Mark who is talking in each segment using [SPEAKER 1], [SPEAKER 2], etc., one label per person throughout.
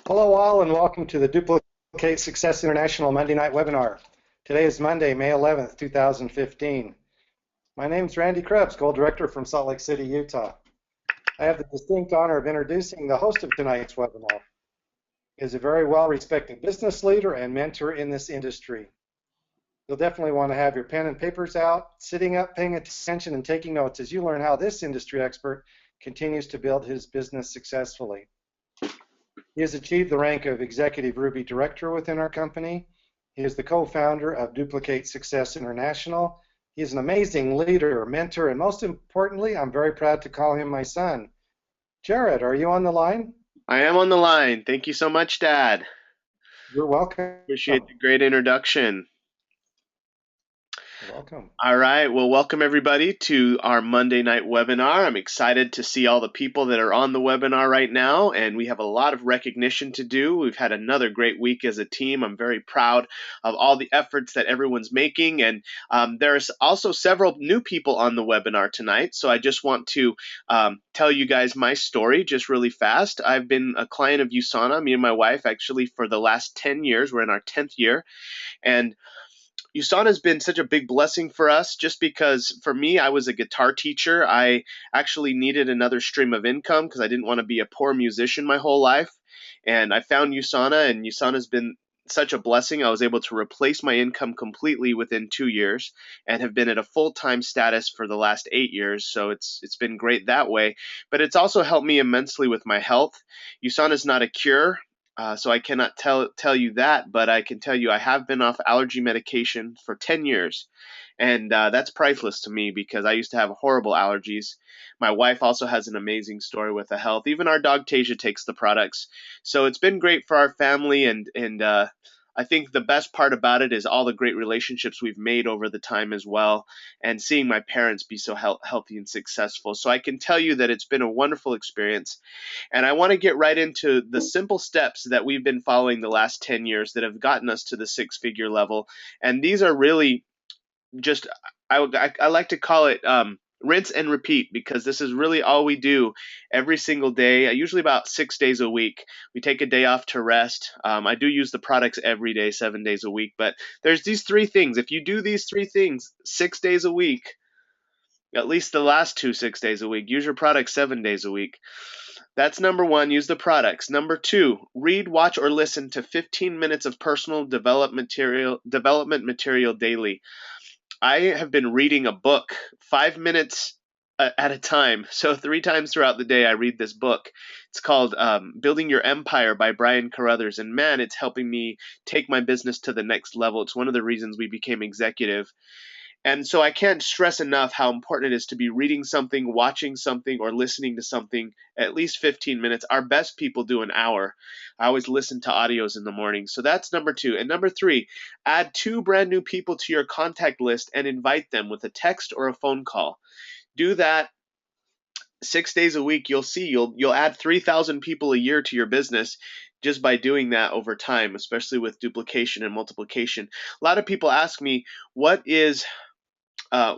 [SPEAKER 1] Hello all and welcome to the Duplicate Success International Monday night webinar. Today is Monday, May 11th, 2015. My name is Randy Krebs, Gold Director from Salt Lake City, Utah. I have the distinct honor of introducing the host of tonight's webinar. He is a very well-respected business leader and mentor in this industry. You'll definitely want to have your pen and papers out, sitting up, paying attention, and taking notes as you learn how this industry expert continues to build his business successfully. He has achieved the rank of Executive Ruby Director within our company. He is the co-founder of Duplicate Success International. He is an amazing leader, mentor, and most importantly, I'm very proud to call him my son. Jared, are you on the line?
[SPEAKER 2] I am on the line. Thank you so much, Dad.
[SPEAKER 1] You're welcome.
[SPEAKER 2] Appreciate the great introduction.
[SPEAKER 1] You're welcome.
[SPEAKER 2] All right. Well, welcome everybody to our Monday night webinar. I'm excited to see all the people that are on the webinar right now, and we have a lot of recognition to do. We've had another great week as a team. I'm very proud of all the efforts that everyone's making, and there's also several new people on the webinar tonight. So I just want to tell you guys my story just really fast. I've been a client of USANA, me and my wife, actually for the last 10 years. We're in our 10th year, and USANA has been such a big blessing for us just because for me, I was a guitar teacher. I actually needed another stream of income because I didn't want to be a poor musician my whole life. And I found USANA, and USANA has been such a blessing. I was able to replace my income completely within 2 years and have been at a full-time status for the last 8 years. So it's been great that way. But it's also helped me immensely with my health. USANA is not a cure. So I cannot tell you that, but I can tell you I have been off allergy medication for 10 years, and that's priceless to me because I used to have horrible allergies. My wife also has an amazing story with the health. Even our dog Tasia takes the products, so it's been great for our family, and I think the best part about it is all the great relationships we've made over the time as well, and seeing my parents be so healthy and successful. So I can tell you that it's been a wonderful experience. And I want to get right into the simple steps that we've been following the last 10 years that have gotten us to the six-figure level. And these are really just, I like to call it rinse and repeat because this is really all we do every single day, usually about 6 days a week. We take a day off to rest. I do use the products every day, 7 days a week. But there's these three things. If you do these three things 6 days a week, at least the last 6 days a week, use your products 7 days a week. That's number one, use the products. Number two, read, watch, or listen to 15 minutes of personal development material daily. I have been reading a book 5 minutes at a time. So 3 times throughout the day, I read this book. It's called Building Your Empire by Brian Carruthers. And man, it's helping me take my business to the next level. It's one of the reasons we became executive. And so I can't stress enough how important it is to be reading something, watching something, or listening to something at least 15 minutes. Our best people do an hour. I always listen to audios in the morning. So that's number two. And number three, add 2 brand new people to your contact list and invite them with a text or a phone call. Do that 6 days a week. You'll see you'll add 3,000 people a year to your business just by doing that over time, especially with duplication and multiplication. A lot of people ask me, what is how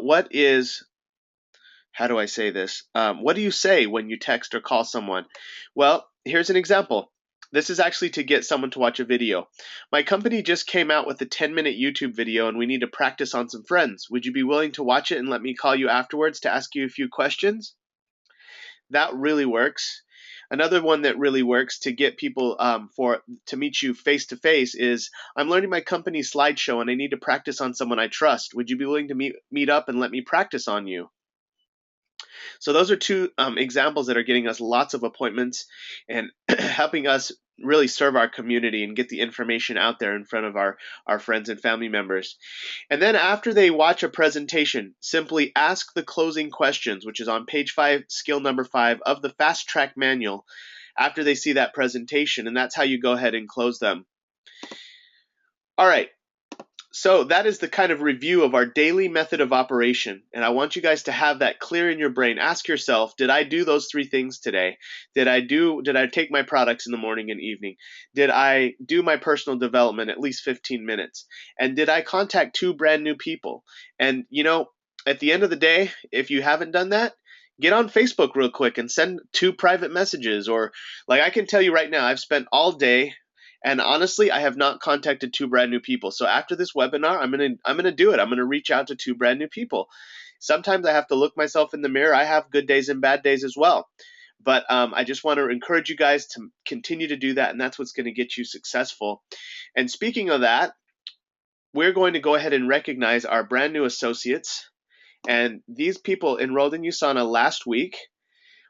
[SPEAKER 2] do I say this? What do you say when you text or call someone? Well, here's an example. This is actually to get someone to watch a video. My company just came out with a 10-minute YouTube video and we need to practice on some friends. Would you be willing to watch it and let me call you afterwards to ask you a few questions? That really works. Another one that really works to get people to meet you face to face is, I'm learning my company's slideshow and I need to practice on someone I trust. Would you be willing to meet up and let me practice on you? So those are two examples that are getting us lots of appointments and helping us really serve our community and get the information out there in front of our friends and family members. And then after they watch a presentation, simply ask the closing questions, which is on page 5, skill number 5 of the Fast Track Manual after they see that presentation, and that's how you go ahead and close them. All right. So that is the kind of review of our daily method of operation. And I want you guys to have that clear in your brain. Ask yourself, did I do those 3 things today? Did I take my products in the morning and evening? Did I do my personal development at least 15 minutes? And did I contact 2 brand new people? And at the end of the day, if you haven't done that, get on Facebook real quick and send 2 private messages. Or, like, I can tell you right now, I've spent all day, and honestly, I have not contacted 2 brand new people. So after this webinar, I'm gonna do it. I'm gonna reach out to 2 brand new people. Sometimes I have to look myself in the mirror. I have good days and bad days as well. But I just want to encourage you guys to continue to do that, and that's what's going to get you successful. And speaking of that, we're going to go ahead and recognize our brand new associates. And these people enrolled in USANA last week.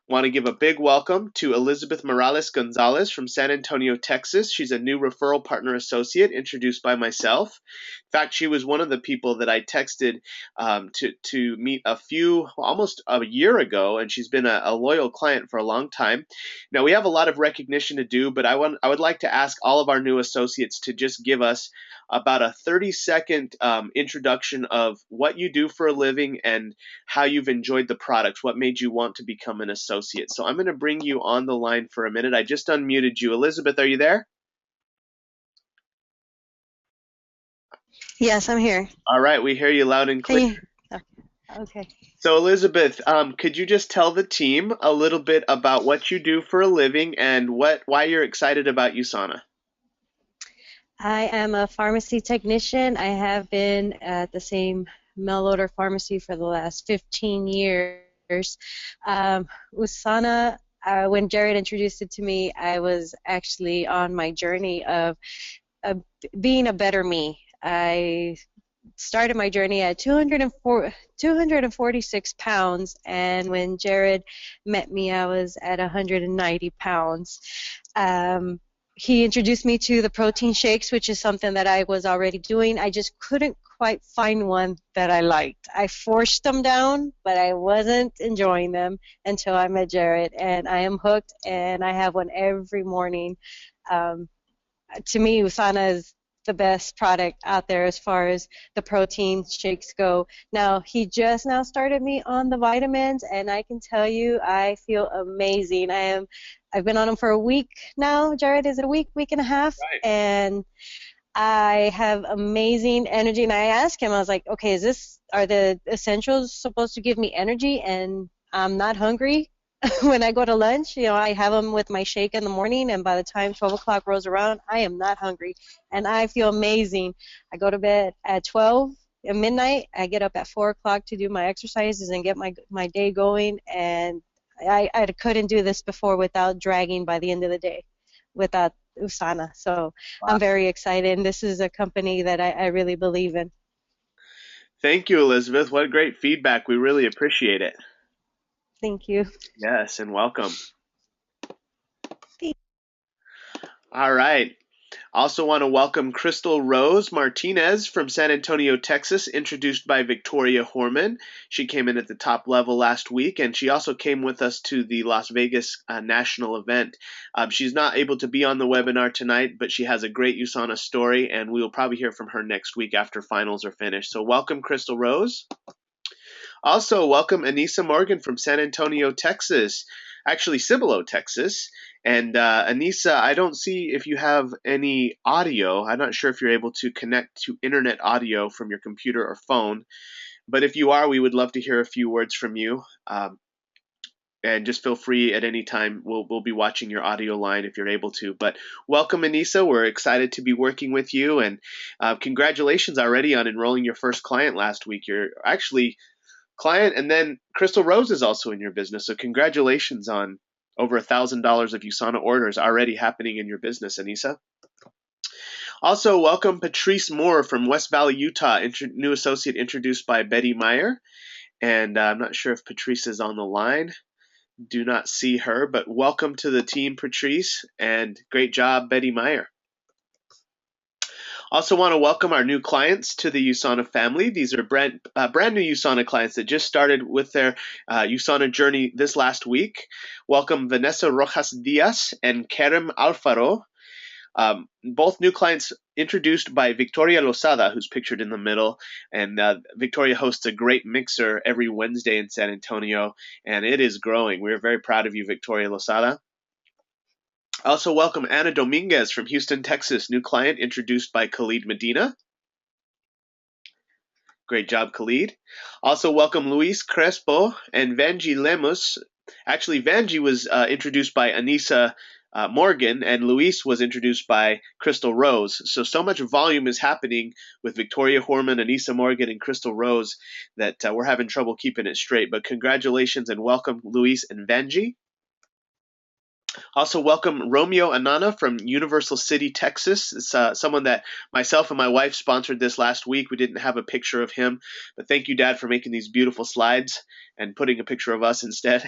[SPEAKER 2] Want to give a big welcome to Elizabeth Morales Gonzalez from San Antonio, Texas. She's a new referral partner associate introduced by myself. In fact, she was one of the people that I texted to meet almost a year ago, and she's been a loyal client for a long time. Now, we have a lot of recognition to do, but I would like to ask all of our new associates to just give us about a 30-second introduction of what you do for a living and how you've enjoyed the products, what made you want to become an associate. So I'm going to bring you on the line for a minute. I just unmuted you. Elizabeth, are you there?
[SPEAKER 3] Yes, I'm here.
[SPEAKER 2] All right, we hear you loud and clear.
[SPEAKER 3] Okay.
[SPEAKER 2] So Elizabeth, could you just tell the team a little bit about what you do for a living and why you're excited about USANA?
[SPEAKER 3] I am a pharmacy technician. I have been at the same mail order pharmacy for the last 15 years. USANA, when Jared introduced it to me, I was actually on my journey of being a better me. I started my journey at 246 pounds, and when Jared met me, I was at 190 pounds. He introduced me to the protein shakes, which is something that I was already doing. I just couldn't quite find one that I liked. I forced them down, but I wasn't enjoying them until I met Jared, and I am hooked, and I have one every morning. To me, USANA is the best product out there as far as the protein shakes go. Now, he just now started me on the vitamins, and I can tell you I feel amazing. I've been on them for a week now. Jared, is it a week and a half?
[SPEAKER 2] Right.
[SPEAKER 3] And I have amazing energy. And I asked him, I was like, okay, are the essentials supposed to give me energy and I'm not hungry? When I go to lunch, I have them with my shake in the morning, and by the time 12 o'clock rolls around, I am not hungry, and I feel amazing. I go to bed at 12 at midnight. I get up at 4 o'clock to do my exercises and get my day going, and I couldn't do this before without dragging by the end of the day, without USANA. So
[SPEAKER 2] Wow.
[SPEAKER 3] I'm very excited, and this is a company that I really believe in.
[SPEAKER 2] Thank you, Elizabeth. What great feedback. We really appreciate it.
[SPEAKER 3] Thank you.
[SPEAKER 2] Yes, and welcome. All right. Also want to welcome Crystal Rose Martinez from San Antonio, Texas, introduced by Victoria Horman. She came in at the top level last week, and she also came with us to the Las Vegas national event. She's not able to be on the webinar tonight, but she has a great USANA story, and we will probably hear from her next week after finals are finished. So welcome, Crystal Rose. Also, welcome Anissa Morgan from San Antonio, Texas. Actually, Cibolo, Texas. And Anissa, I don't see if you have any audio. I'm not sure if you're able to connect to internet audio from your computer or phone. But if you are, we would love to hear a few words from you. And just feel free at any time. We'll be watching your audio line if you're able to. But welcome, Anissa. We're excited to be working with you. And congratulations already on enrolling your first client last week. You're actually client, and then Crystal Rose is also in your business. So congratulations on over $1,000 of USANA orders already happening in your business, Anissa. Also, welcome Patrice Moore from West Valley, Utah, new associate introduced by Betty Meyer. And I'm not sure if Patrice is on the line. Do not see her, but welcome to the team, Patrice, and great job, Betty Meyer. Also want to welcome our new clients to the USANA family. These are brand new USANA clients that just started with their USANA journey this last week. Welcome Vanessa Rojas Diaz and Kerem Alfaro. Both new clients introduced by Victoria Losada, who's pictured in the middle. And Victoria hosts a great mixer every Wednesday in San Antonio, and it is growing. We're very proud of you, Victoria Losada. Also welcome Ana Dominguez from Houston, Texas, new client introduced by Khalid Medina. Great job, Khalid. Also, welcome Luis Crespo and Vanji Lemus. Actually, Vanji was introduced by Anissa Morgan, and Luis was introduced by Crystal Rose. So much volume is happening with Victoria Horman, Anissa Morgan, and Crystal Rose that we're having trouble keeping it straight. But congratulations and welcome, Luis and Vanji. Also, welcome Romeo Anana from Universal City, Texas. It's someone that myself and my wife sponsored this last week. We didn't have a picture of him, but thank you, Dad, for making these beautiful slides and putting a picture of us instead.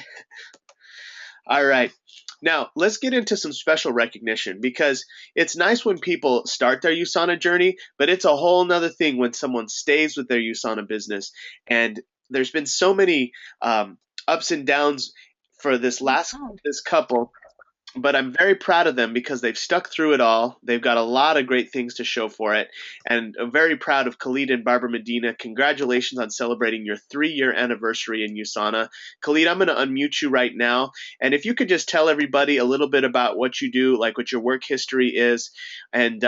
[SPEAKER 2] All right. Now, let's get into some special recognition because it's nice when people start their USANA journey, but it's a whole nother thing when someone stays with their USANA business. And there's been so many ups and downs for this couple. But I'm very proud of them because they've stuck through it all. They've got a lot of great things to show for it. And I'm very proud of Khalid and Barbara Medina. Congratulations on celebrating your 3-year anniversary in USANA. Khalid, I'm going to unmute you right now. And if you could just tell everybody a little bit about what you do, like what your work history is, and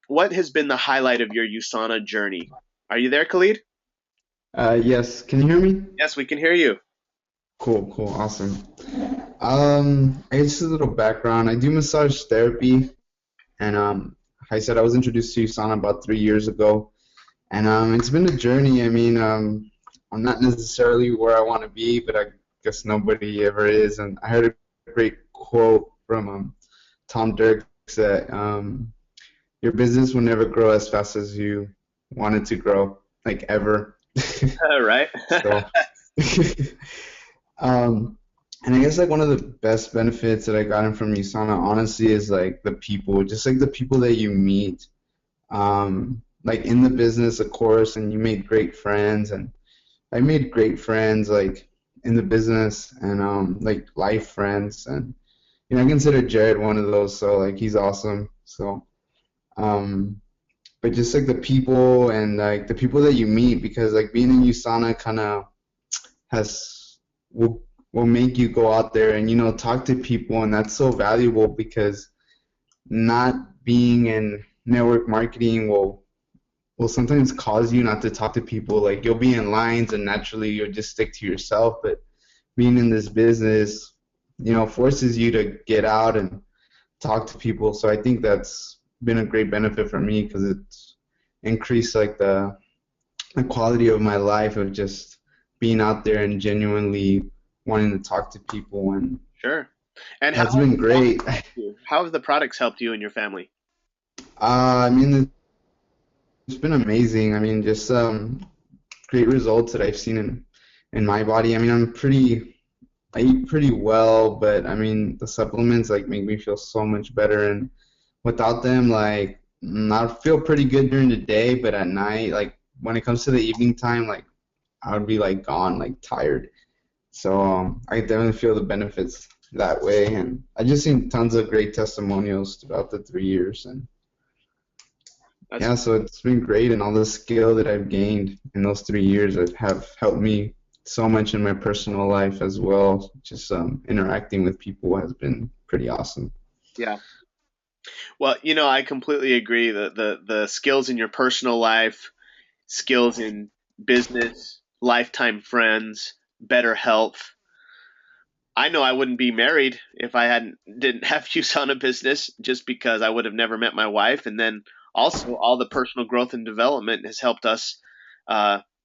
[SPEAKER 2] what has been the highlight of your USANA journey. Are you there, Khalid?
[SPEAKER 4] Yes, can you hear me?
[SPEAKER 2] Yes, we can hear you.
[SPEAKER 4] Cool, awesome. I guess just a little background. I do massage therapy, and like I said, I was introduced to USANA about 3 years ago, and it's been a journey. I mean, I'm not necessarily where I want to be, but I guess nobody ever is. And I heard a great quote from Tom Dirks that your business will never grow as fast as you want it to grow, like ever.
[SPEAKER 2] Right.
[SPEAKER 4] So, and I guess like one of the best benefits that I gotten from USANA, honestly, is like the people, just like the people that you meet, like in the business, of course, and you make great friends. And I made great friends like in the business and like life friends. And I consider Jared one of those, so like he's awesome. So, but just like the people and like the people that you meet, because like being in USANA kind of will make you go out there and talk to people, and that's so valuable because not being in network marketing will sometimes cause you not to talk to people. Like you'll be in lines and naturally you'll just stick to yourself, but being in this business forces you to get out and talk to people. So I think that's been a great benefit for me because it's increased like the quality of my life of just being out there and genuinely wanting to talk to people. And
[SPEAKER 2] Sure. And
[SPEAKER 4] that's been great.
[SPEAKER 2] How have the products helped you and your family?
[SPEAKER 4] I mean, it's been amazing. I mean, just great results that I've seen in my body. I mean, I eat pretty well, but I mean, the supplements like make me feel so much better. And without them, like, I feel pretty good during the day, but at night, like when it comes to the evening time, like I would be like gone, like tired. So I definitely feel the benefits that way, and I just seen tons of great testimonials throughout the 3 years, and yeah, so it's been great, and all the skill that I've gained in those 3 years have helped me so much in my personal life as well. Just interacting with people has been pretty awesome.
[SPEAKER 2] Yeah. Well, I completely agree that the skills in your personal life, skills in business, lifetime friends, better health. I know I wouldn't be married if I didn't have USANA business, just because I would have never met my wife. And then also all the personal growth and development has helped us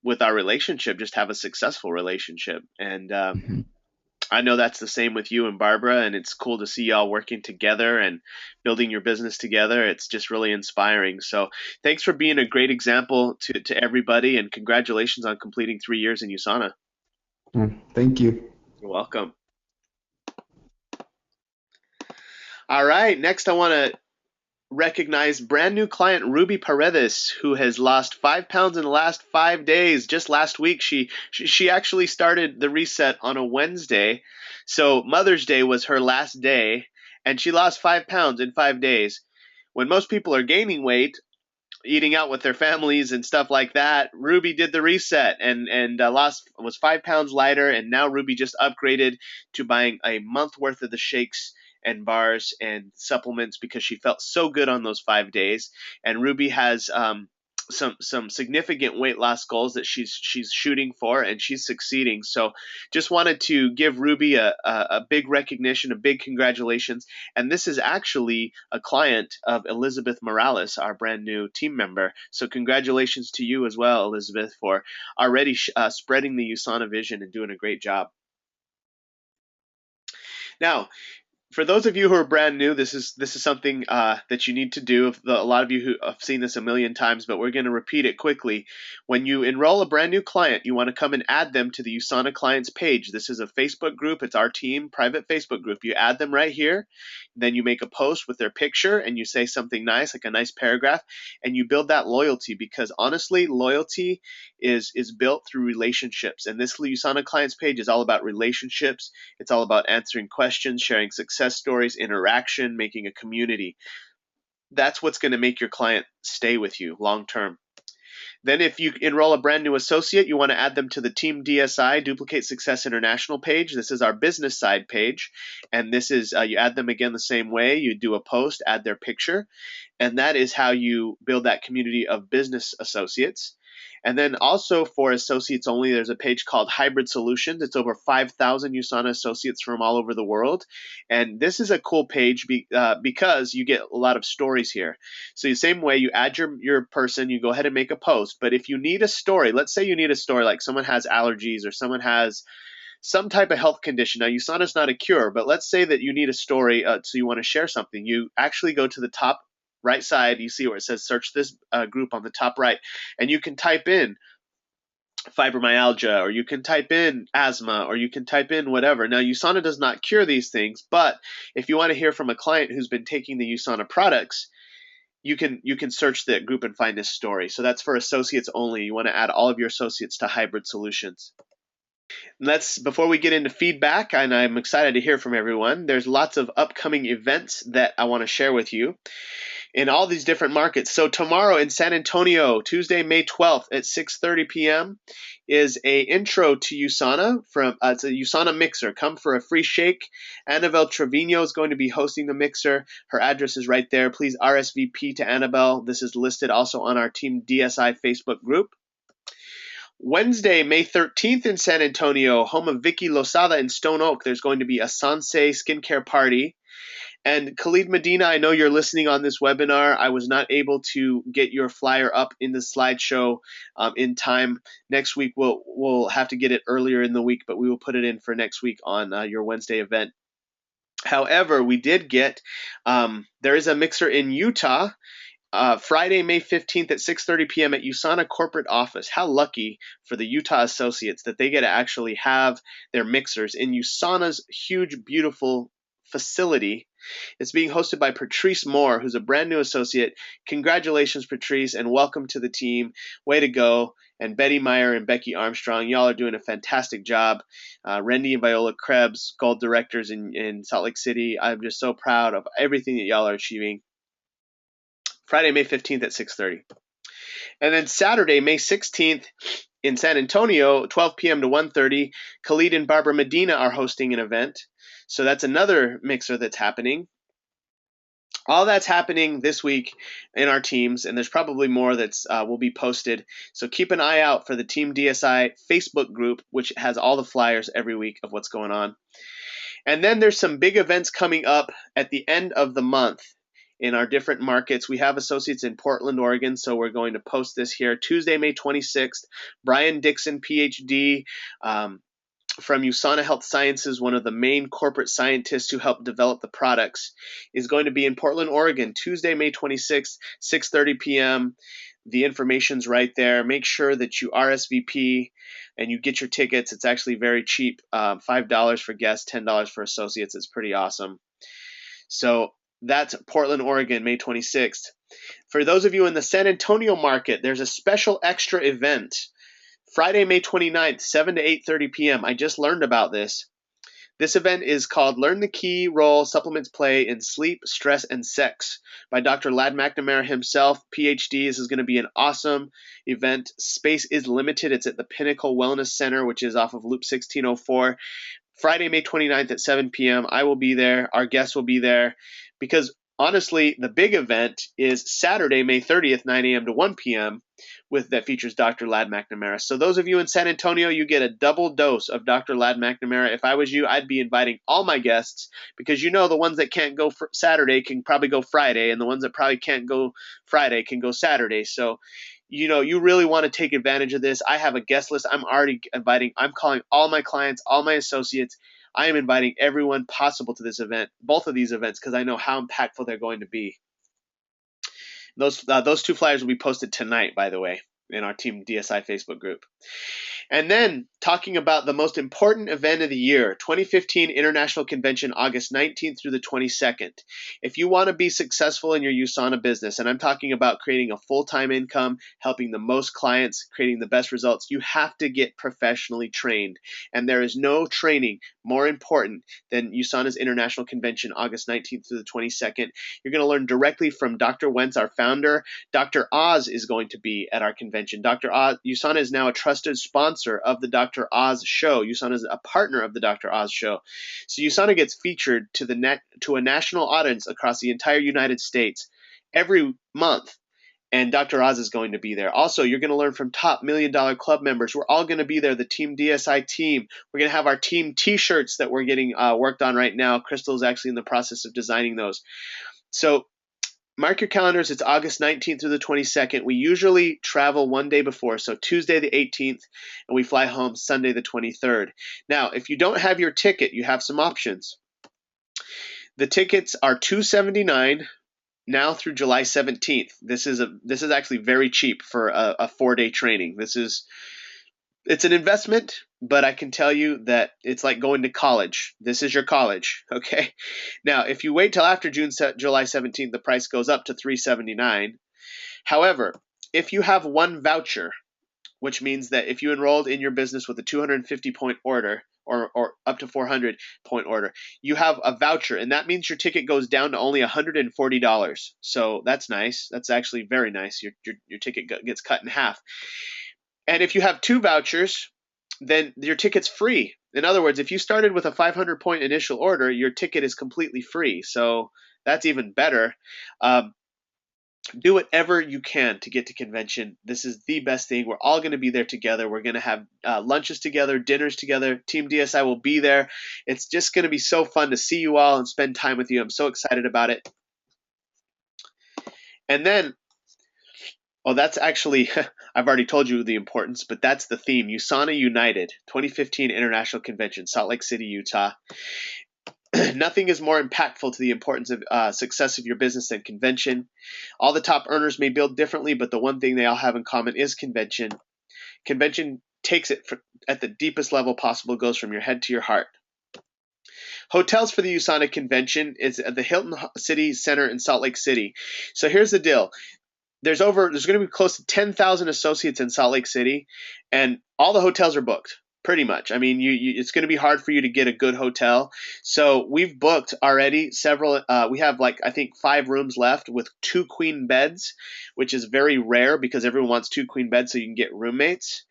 [SPEAKER 2] with our relationship, just have a successful relationship. And I know that's the same with you and Barbara, and it's cool to see y'all working together and building your business together. It's just really inspiring. So thanks for being a great example to everybody, and congratulations on completing 3 years in USANA.
[SPEAKER 4] Thank you.
[SPEAKER 2] You're welcome. All right, next I want to recognize brand new client Ruby Paredes, who has lost 5 pounds in the last 5 days. Just last week, she actually started the reset on a Wednesday, so Mother's Day was her last day, and she lost 5 pounds in 5 days. When most people are gaining weight, eating out with their families and stuff like that, Ruby did the reset and was 5 pounds lighter, and now Ruby just upgraded to buying a month worth of the shakes and bars and supplements because she felt so good on those 5 days. And Ruby has some significant weight loss goals that she's shooting for, and she's succeeding. So just wanted to give Ruby a big recognition, a big congratulations. And this is actually a client of Elizabeth Morales, our brand new team member. So congratulations to you as well, Elizabeth, for already spreading the USANA vision and doing a great job. Now, for those of you who are brand new, this is something that you need to do. A lot of you who have seen this a million times, but we're going to repeat it quickly. When you enroll a brand new client, you want to come and add them to the USANA clients page. This is a Facebook group. It's our team private Facebook group. You add them right here. Then you make a post with their picture and you say something nice, like a nice paragraph, and you build that loyalty, because honestly, loyalty is built through relationships. And this USANA clients page is all about relationships. It's all about answering questions, sharing success stories, interaction, making a community. That's what's going to make your client stay with you long term. Then if you enroll a brand new associate, you want to add them to the Team DSI Duplicate Success International page. This is our business side page. And this is, you add them again the same way. You do a post, add their picture. And that is how you build that community of business associates. And then also for associates only, there's a page called Hybrid Solutions. It's over 5,000 USANA associates from all over the world. And this is a cool page because you get a lot of stories here. So the same way you add your person, you go ahead and make a post. But if you need a story, let's say you need a story like someone has allergies or someone has some type of health condition. Now, USANA is not a cure, but let's say that you need a story, so you want to share something. You actually go to the top right side, you see where it says search this group on the top right, and you can type in fibromyalgia, or you can type in asthma, or you can type in whatever. Now, USANA does not cure these things, but if you want to hear from a client who's been taking the USANA products, you can search that group and find this story. So that's for associates only. You want to add all of your associates to Hybrid Solutions. Before we get into feedback, and I'm excited to hear from everyone, there's lots of upcoming events that I want to share with you in all these different markets. So tomorrow in San Antonio, Tuesday, May 12th at 6:30 p.m. is a intro to USANA it's a USANA mixer. Come for a free shake. Annabelle Trevino is going to be hosting the mixer. Her address is right there. Please RSVP to Annabelle. This is listed also on our Team DSI Facebook group. Wednesday, May 13th in San Antonio, home of Vicky Losada in Stone Oak, there's going to be a Sanse skincare party. And Khalid Medina, I know you're listening on this webinar. I was not able to get your flyer up in the slideshow in time. Next week, we'll have to get it earlier in the week, but we will put it in for next week on your Wednesday event. However, we did get, there is a mixer in Utah, Friday, May 15th at 6:30 p.m. at USANA corporate office. How lucky for the Utah associates that they get to actually have their mixers in USANA's huge, beautiful facility. It's being hosted by Patrice Moore, who's a brand new associate. Congratulations, Patrice, and welcome to the team. Way to go. And Betty Meyer and Becky Armstrong, y'all are doing a fantastic job. Randy and Viola Krebs, gold directors in Salt Lake City. I'm just so proud of everything that y'all are achieving. Friday, May 15th at 6:30. And then Saturday, May 16th in San Antonio, 12 p.m. to 1:30, Khalid and Barbara Medina are hosting an event. So that's another mixer that's happening. All that's happening this week in our teams, and there's probably more that's will be posted. So keep an eye out for the Team DSI Facebook group, which has all the flyers every week of what's going on. And then there's some big events coming up at the end of the month in our different markets. We have associates in Portland, Oregon, so we're going to post this here. Tuesday, May 26th, Brian Dixon, PhD, from USANA Health Sciences, one of the main corporate scientists who helped develop the products, is going to be in Portland, Oregon, Tuesday, May 26th, 6:30 p.m. The information's right there. Make sure that you RSVP and you get your tickets. It's actually very cheap, $5 for guests, $10 for associates. It's pretty awesome. So that's Portland, Oregon, May 26th. For those of you in the San Antonio market, there's a special extra event. Friday, May 29th, 7 to 8:30 p.m. I just learned about this. This event is called Learn the Key Role Supplements Play in Sleep, Stress, and Sex by Dr. Ladd McNamara himself, PhD. This is going to be an awesome event. Space is limited. It's at the Pinnacle Wellness Center, which is off of Loop 1604. Friday, May 29th at 7 p.m. I will be there. Our guests will be there because honestly, the big event is Saturday, May 30th, 9 a.m. to 1 p.m. that features Dr. Ladd McNamara. So those of you in San Antonio, you get a double dose of Dr. Ladd McNamara. If I was you, I'd be inviting all my guests, because the ones that can't go for Saturday can probably go Friday, and the ones that probably can't go Friday can go Saturday. So you really want to take advantage of this. I have a guest list. I'm calling all my clients, all my associates. I am inviting everyone possible to this event, both of these events, because I know how impactful they're going to be. Those two flyers will be posted tonight, by the way, in our Team DSI Facebook group. And then talking about the most important event of the year, 2015 International Convention, August 19th through the 22nd. If you want to be successful in your USANA business, and I'm talking about creating a full-time income, helping the most clients, creating the best results, you have to get professionally trained. And there is no training more important than USANA's International Convention, August 19th through the 22nd. You're going to learn directly from Dr. Wentz, our founder. Dr. Oz is going to be at our convention. Dr. Oz, USANA is now a trusted sponsor of the Dr. Oz show. USANA is a partner of the Dr. Oz show. So USANA gets featured to a national audience across the entire United States every month. And Dr. Oz is going to be there. Also, you're going to learn from top $1 Million Club members. We're all going to be there, the Team DSI team. We're going to have our team t-shirts that we're getting worked on right now. Crystal is actually in the process of designing those. So mark your calendars. It's August 19th through the 22nd. We usually travel one day before, so Tuesday the 18th, and we fly home Sunday the 23rd. Now, if you don't have your ticket, you have some options. The tickets are $279 now through July 17th. This is actually very cheap for a 4-day training. It's an investment, but I can tell you that it's like going to college. This is your college, okay? Now, if you wait till after July 17th, the price goes up to $379. However, if you have one voucher, which means that if you enrolled in your business with a 250-point order, or up to 400-point order, you have a voucher, and that means your ticket goes down to only $140. So that's nice. That's actually very nice. Your ticket gets cut in half. And if you have two vouchers, then your ticket's free. In other words, if you started with a 500-point initial order, your ticket is completely free. So that's even better. Do whatever you can to get to convention. This is the best thing. We're all going to be there together. We're going to have lunches together, dinners together. Team DSI will be there. It's just going to be so fun to see you all and spend time with you. I'm so excited about it. And then, that's actually, I've already told you the importance, but that's the theme. USANA United 2015 International Convention, Salt Lake City, Utah. Nothing is more impactful to the importance of success of your business than convention. All the top earners may build differently, but the one thing they all have in common is convention. Convention takes it at the deepest level possible, goes from your head to your heart. Hotels for the USANA convention is at the Hilton City Center in Salt Lake City. So here's the deal. There's going to be close to 10,000 associates in Salt Lake City, and all the hotels are booked. Pretty much. I mean, it's going to be hard for you to get a good hotel. So we've booked already several. We have I think 5 rooms left with 2 queen beds, which is very rare because everyone wants 2 queen beds so you can get roommates.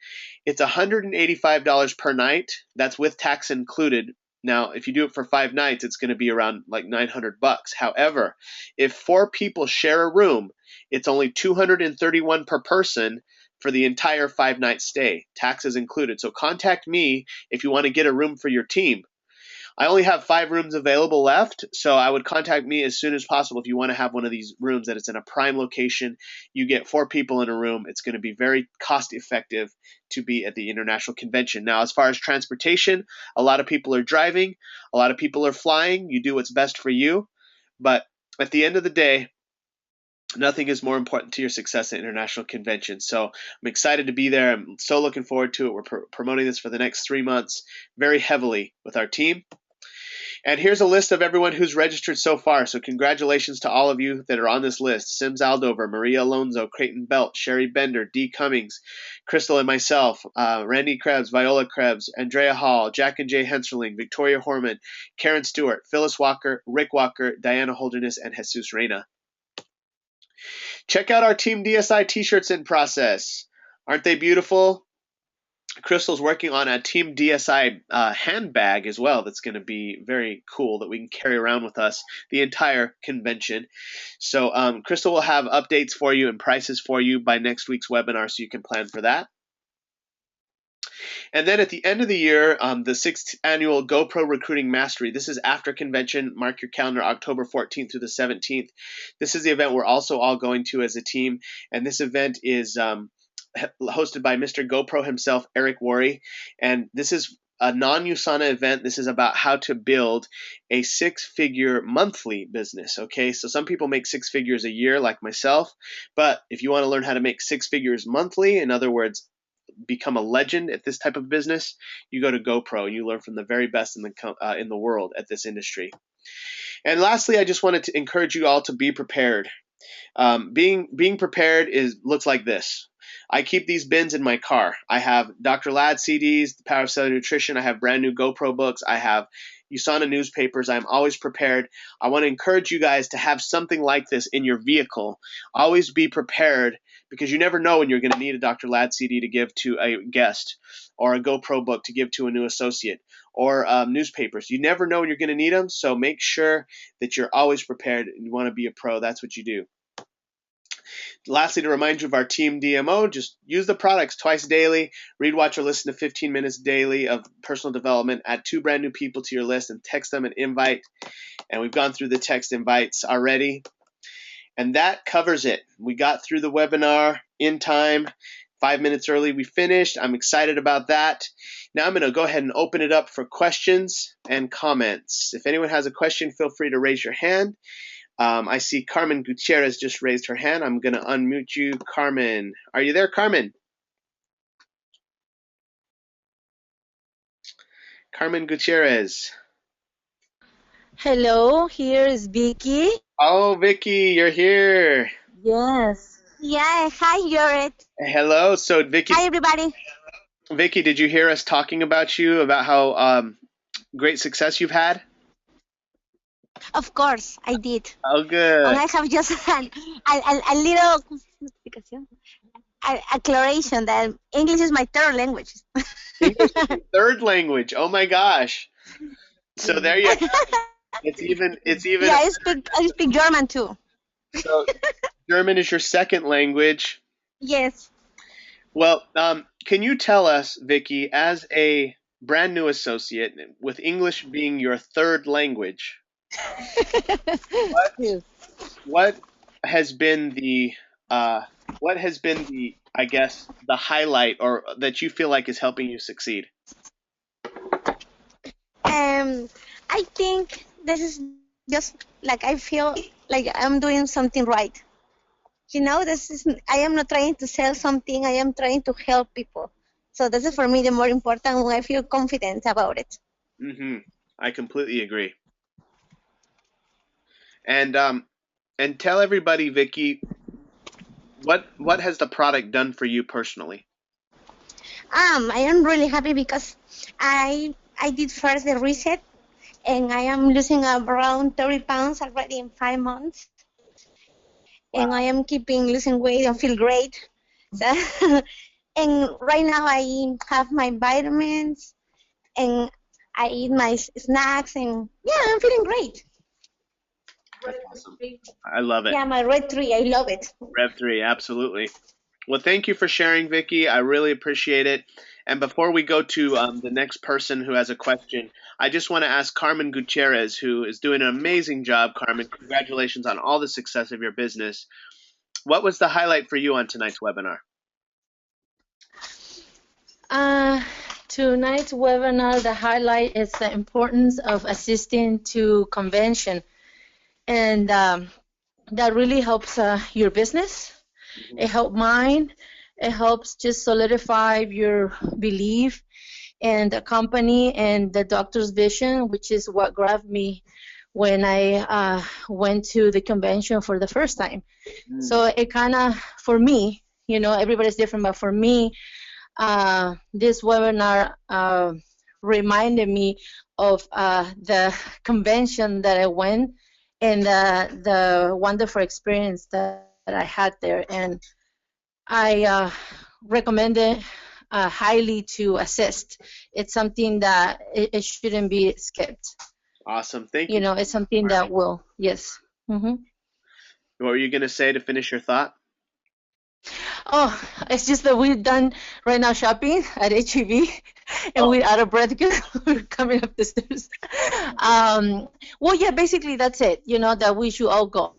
[SPEAKER 2] It's $185 per night. That's with tax included. Now, if you do it for 5 nights, it's going to be around $900. However, if 4 people share a room, it's only $231 per person for the entire 5-night stay, taxes included. So contact me if you want to get a room for your team. I only have 5 rooms available left, so I would contact me as soon as possible if you want to have one of these rooms that it's in a prime location. You get 4 people in a room. It's going to be very cost effective to be at the international convention. Now, as far as transportation, a lot of people are driving, a lot of people are flying. You do what's best for you, but at the end of the day, nothing is more important to your success at international convention. So I'm excited to be there. I'm so looking forward to it. We're promoting this for the next 3 months very heavily with our team. And here's a list of everyone who's registered so far. So congratulations to all of you that are on this list. Sims Aldover, Maria Alonso, Creighton Belt, Sherry Bender, Dee Cummings, Crystal and myself, Randy Krebs, Viola Krebs, Andrea Hall, Jack and Jay Henserling, Victoria Horman, Karen Stewart, Phyllis Walker, Rick Walker, Diana Holderness, and Jesus Reyna. Check out our Team DSI t-shirts in process. Aren't they beautiful? Crystal's working on a Team DSI handbag as well that's going to be very cool that we can carry around with us the entire convention. So Crystal will have updates for you and prices for you by next week's webinar, so you can plan for that. And then at the end of the year, the 6th annual GoPro Recruiting Mastery. This is after convention. Mark your calendar, October 14th through the 17th. This is the event we're also all going to as a team. And this event is hosted by Mr. GoPro himself, Eric Worre. And this is a non-USANA event. This is about how to build a 6-figure monthly business. Okay, so some people make 6 figures a year like myself. But if you want to learn how to make 6 figures monthly, in other words, become a legend at this type of business, you go to GoPro and you learn from the very best in the world at this industry. And lastly, I just wanted to encourage you all to be prepared. Being prepared looks like this. I keep these bins in my car. I have Dr. Ladd CDs, The Power of Cellular Nutrition. I have brand new GoPro books. I have USANA newspapers. I'm always prepared. I want to encourage you guys to have something like this in your vehicle. Always be prepared, because you never know when you're going to need a Dr. Ladd CD to give to a guest, or a GoPro book to give to a new associate, or newspapers. You never know when you're going to need them, so make sure that you're always prepared and you want to be a pro. That's what you do. Lastly, to remind you of our Team DMO, just use the products twice daily. Read, watch, or listen to 15 minutes daily of personal development. Add 2 brand new people to your list and text them an invite. And we've gone through the text invites already. And that covers it. We got through the webinar in time. 5 minutes early we finished. I'm excited about that. Now I'm going to go ahead and open it up for questions and comments. If anyone has a question, feel free to raise your hand. I see Carmen Gutierrez just raised her hand. I'm going to unmute you, Carmen. Are you there, Carmen? Carmen Gutierrez.
[SPEAKER 5] Hello, here is Vicky.
[SPEAKER 2] Oh, Vicky, you're here.
[SPEAKER 5] Yes.
[SPEAKER 6] Yeah, hi, Jared.
[SPEAKER 2] Hello. So, Vicky.
[SPEAKER 6] Hi, everybody.
[SPEAKER 2] Vicky, did you hear us talking about you, about how great success you've had?
[SPEAKER 6] Of course, I did.
[SPEAKER 2] Oh, good.
[SPEAKER 6] And I have just a little acceleration that English is my third language.
[SPEAKER 2] English is your third language. Oh my gosh. So there you go. It's even.
[SPEAKER 6] Yeah, I speak German too.
[SPEAKER 2] So German is your second language.
[SPEAKER 6] Yes.
[SPEAKER 2] Well, can you tell us, Vicky, as a brand new associate, with English being your third language, what has been the I guess the highlight, or that you feel like is helping you succeed?
[SPEAKER 6] I think this is just like I feel like I'm doing something right. You know, I am not trying to sell something. I am trying to help people. So this is for me the more important when I feel confident about it.
[SPEAKER 2] Mm-hmm. I completely agree. And tell everybody, Vicky, what has the product done for you personally?
[SPEAKER 6] I am really happy because I did first the reset, and I am losing around 30 pounds already in 5 months. Wow. And I am keeping losing weight and feel great. So, and right now I have my vitamins, and I eat my snacks, and yeah, I'm feeling great.
[SPEAKER 2] That's awesome. I love it.
[SPEAKER 6] Yeah, my Red 3, I love it.
[SPEAKER 2] Rev 3, absolutely. Well, thank you for sharing, Vicky. I really appreciate it. And before we go to the next person who has a question, I just want to ask Carmen Gutierrez, who is doing an amazing job. Carmen, congratulations on all the success of your business. What was the highlight for you on tonight's webinar?
[SPEAKER 5] Tonight's webinar, the highlight is the importance of assisting to convention. And that really helps your business. Mm-hmm. It helped mine. It helps just solidify your belief in the company and the doctor's vision, which is what grabbed me when I went to the convention for the first time. Mm. So it kind of, for me, you know, everybody's different, but for me, this webinar reminded me of the convention that I went and the wonderful experience that I had there. And I recommend it highly to assist. It's something that it shouldn't be skipped.
[SPEAKER 2] Awesome. Thank
[SPEAKER 5] You
[SPEAKER 2] you.
[SPEAKER 5] know, it's something that will, yes.
[SPEAKER 2] What were you going to say to finish your thought?
[SPEAKER 5] Oh, it's just that we're done right now shopping at HEB, and we're out of breath because we're coming up the stairs. Well, yeah, basically that's it. You know, that we should all go.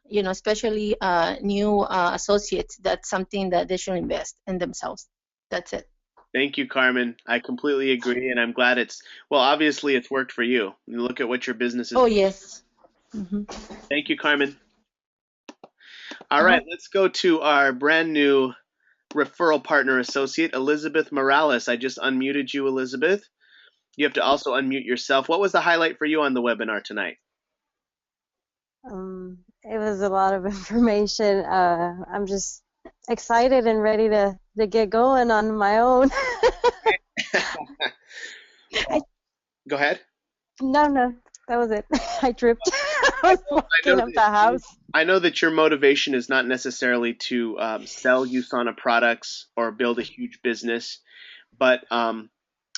[SPEAKER 5] You know, especially new associates. That's something that they should invest in themselves. That's it.
[SPEAKER 2] Thank you, Carmen. I completely agree, and I'm glad obviously it's worked for you. You look at what your business is.
[SPEAKER 5] Oh, yes.
[SPEAKER 2] Thank you, Carmen. All right, let's go to our brand new referral partner associate, Elizabeth Morales. I just unmuted you, Elizabeth. You have to also unmute yourself. What was the highlight for you on the webinar tonight?
[SPEAKER 3] It was a lot of information. I'm just excited and ready to get going on my own.
[SPEAKER 2] Go ahead.
[SPEAKER 3] No, that was it. I tripped. I was walking up the house.
[SPEAKER 2] I know that your motivation is not necessarily to sell USANA products or build a huge business, but I'm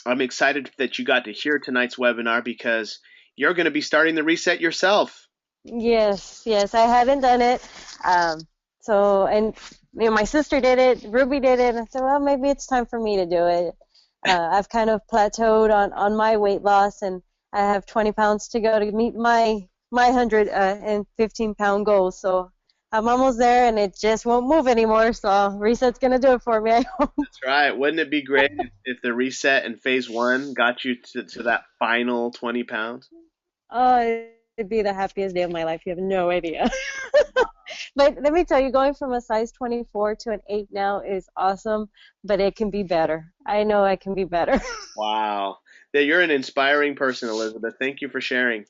[SPEAKER 2] excited that you got to hear tonight's webinar because you're going to be starting the reset yourself.
[SPEAKER 3] Yes, I hadn't done it. And my sister did it, Ruby did it, and I said, well, maybe it's time for me to do it. I've kind of plateaued on my weight loss, and I have 20 pounds to go to meet my 115-pound goal. So I'm almost there, and it just won't move anymore. So reset's gonna do it for me, I hope.
[SPEAKER 2] That's right. Wouldn't it be great if the reset in phase 1 got you to that final 20 pounds?
[SPEAKER 3] Oh, it'd be the happiest day of my life. You have no idea. But let me tell you, going from a size 24 to an 8 now is awesome, but it can be better. I know I can be better.
[SPEAKER 2] Wow. Yeah, you're an inspiring person, Elizabeth. Thank you for sharing.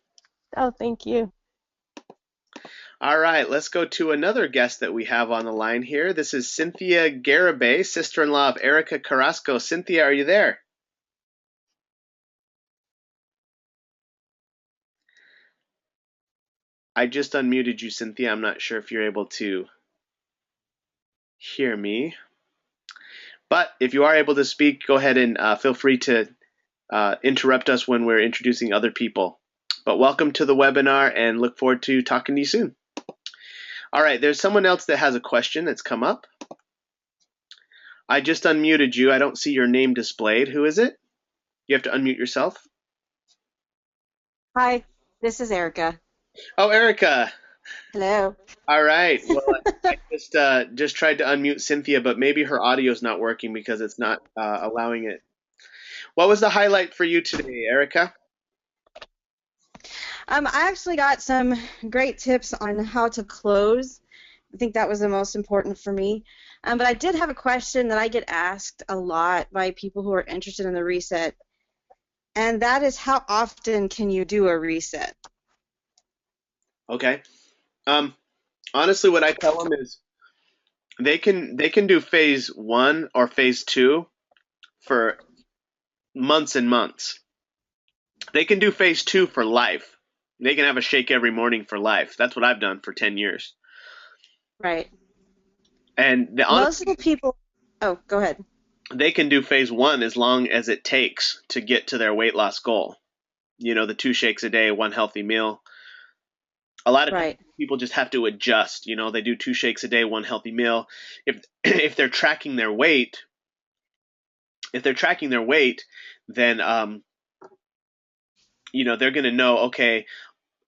[SPEAKER 3] Oh, thank you.
[SPEAKER 2] All right, let's go to another guest that we have on the line here. This is Cynthia Garibay, sister-in-law of Erica Carrasco. Cynthia, are you there? I just unmuted you, Cynthia. I'm not sure if you're able to hear me. But if you are able to speak, go ahead and feel free to interrupt us when we're introducing other people. But welcome to the webinar and look forward to talking to you soon. All right, there's someone else that has a question that's come up. I just unmuted you. I don't see your name displayed. Who is it? You have to unmute yourself.
[SPEAKER 7] Hi, this is Erica.
[SPEAKER 2] Oh, Erica.
[SPEAKER 7] Hello.
[SPEAKER 2] All right. Well, I just tried to unmute Cynthia, but maybe her audio is not working because it's not allowing it. What was the highlight for you today, Erica?
[SPEAKER 7] I actually got some great tips on how to close. I think that was the most important for me. But I did have a question that I get asked a lot by people who are interested in the reset, and that is, how often can you do a reset?
[SPEAKER 2] Okay. Honestly, what I tell them is they can do phase 1 or phase 2 for months and months. They can do phase 2 for life. They can have a shake every morning for life. That's what I've done for 10 years.
[SPEAKER 7] Right.
[SPEAKER 2] And
[SPEAKER 7] Most of the people, oh, go ahead.
[SPEAKER 2] They can do phase 1 as long as it takes to get to their weight loss goal. You know, the 2 shakes a day, 1 healthy meal. A lot of people just have to adjust. You know, they do 2 shakes a day, 1 healthy meal. If they're tracking their weight, then you know, they're going to know, okay,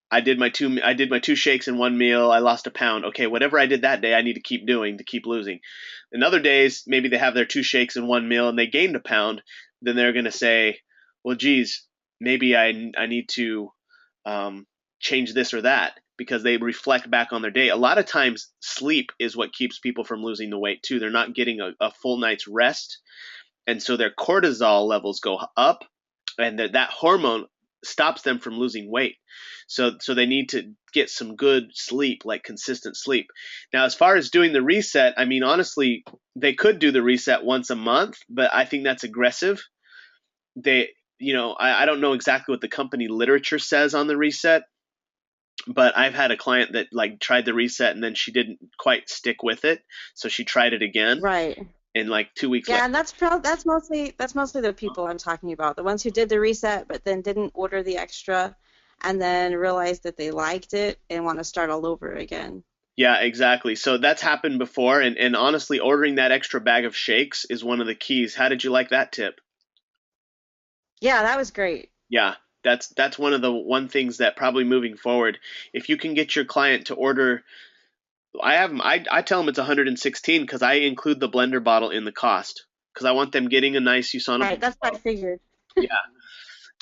[SPEAKER 2] I did my 2 shakes and 1 meal, I lost a pound. Okay, whatever I did that day, I need to keep doing to keep losing. In other days, maybe they have their 2 shakes and 1 meal and they gained a pound, then they're going to say, well, geez, maybe I need to change this or that, because they reflect back on their day. A lot of times sleep is what keeps people from losing the weight too. They're not getting a full night's rest, and so their cortisol levels go up, and that hormone stops them from losing weight. So they need to get some good sleep, like consistent sleep. Now, as far as doing the reset, I mean, honestly, they could do the reset once a month, but I think that's aggressive. I don't know exactly what the company literature says on the reset, but I've had a client that like tried the reset and then she didn't quite stick with it, so she tried it again.
[SPEAKER 7] Right.
[SPEAKER 2] in like 2 weeks
[SPEAKER 7] Yeah,
[SPEAKER 2] later.
[SPEAKER 7] and that's mostly the people I'm talking about. The ones who did the reset but then didn't order the extra and then realized that they liked it and want to start all over again.
[SPEAKER 2] Yeah, exactly. So that's happened before, and honestly, ordering that extra bag of shakes is one of the keys. How did you like that tip?
[SPEAKER 7] Yeah, that was great.
[SPEAKER 2] Yeah, that's one of the one things that probably moving forward, if you can get your client to order, I tell them it's 116 because I include the blender bottle in the cost because I want them getting a nice USANA
[SPEAKER 7] Right,
[SPEAKER 2] blender
[SPEAKER 7] that's what I
[SPEAKER 2] bottle.
[SPEAKER 7] figured.
[SPEAKER 2] Yeah,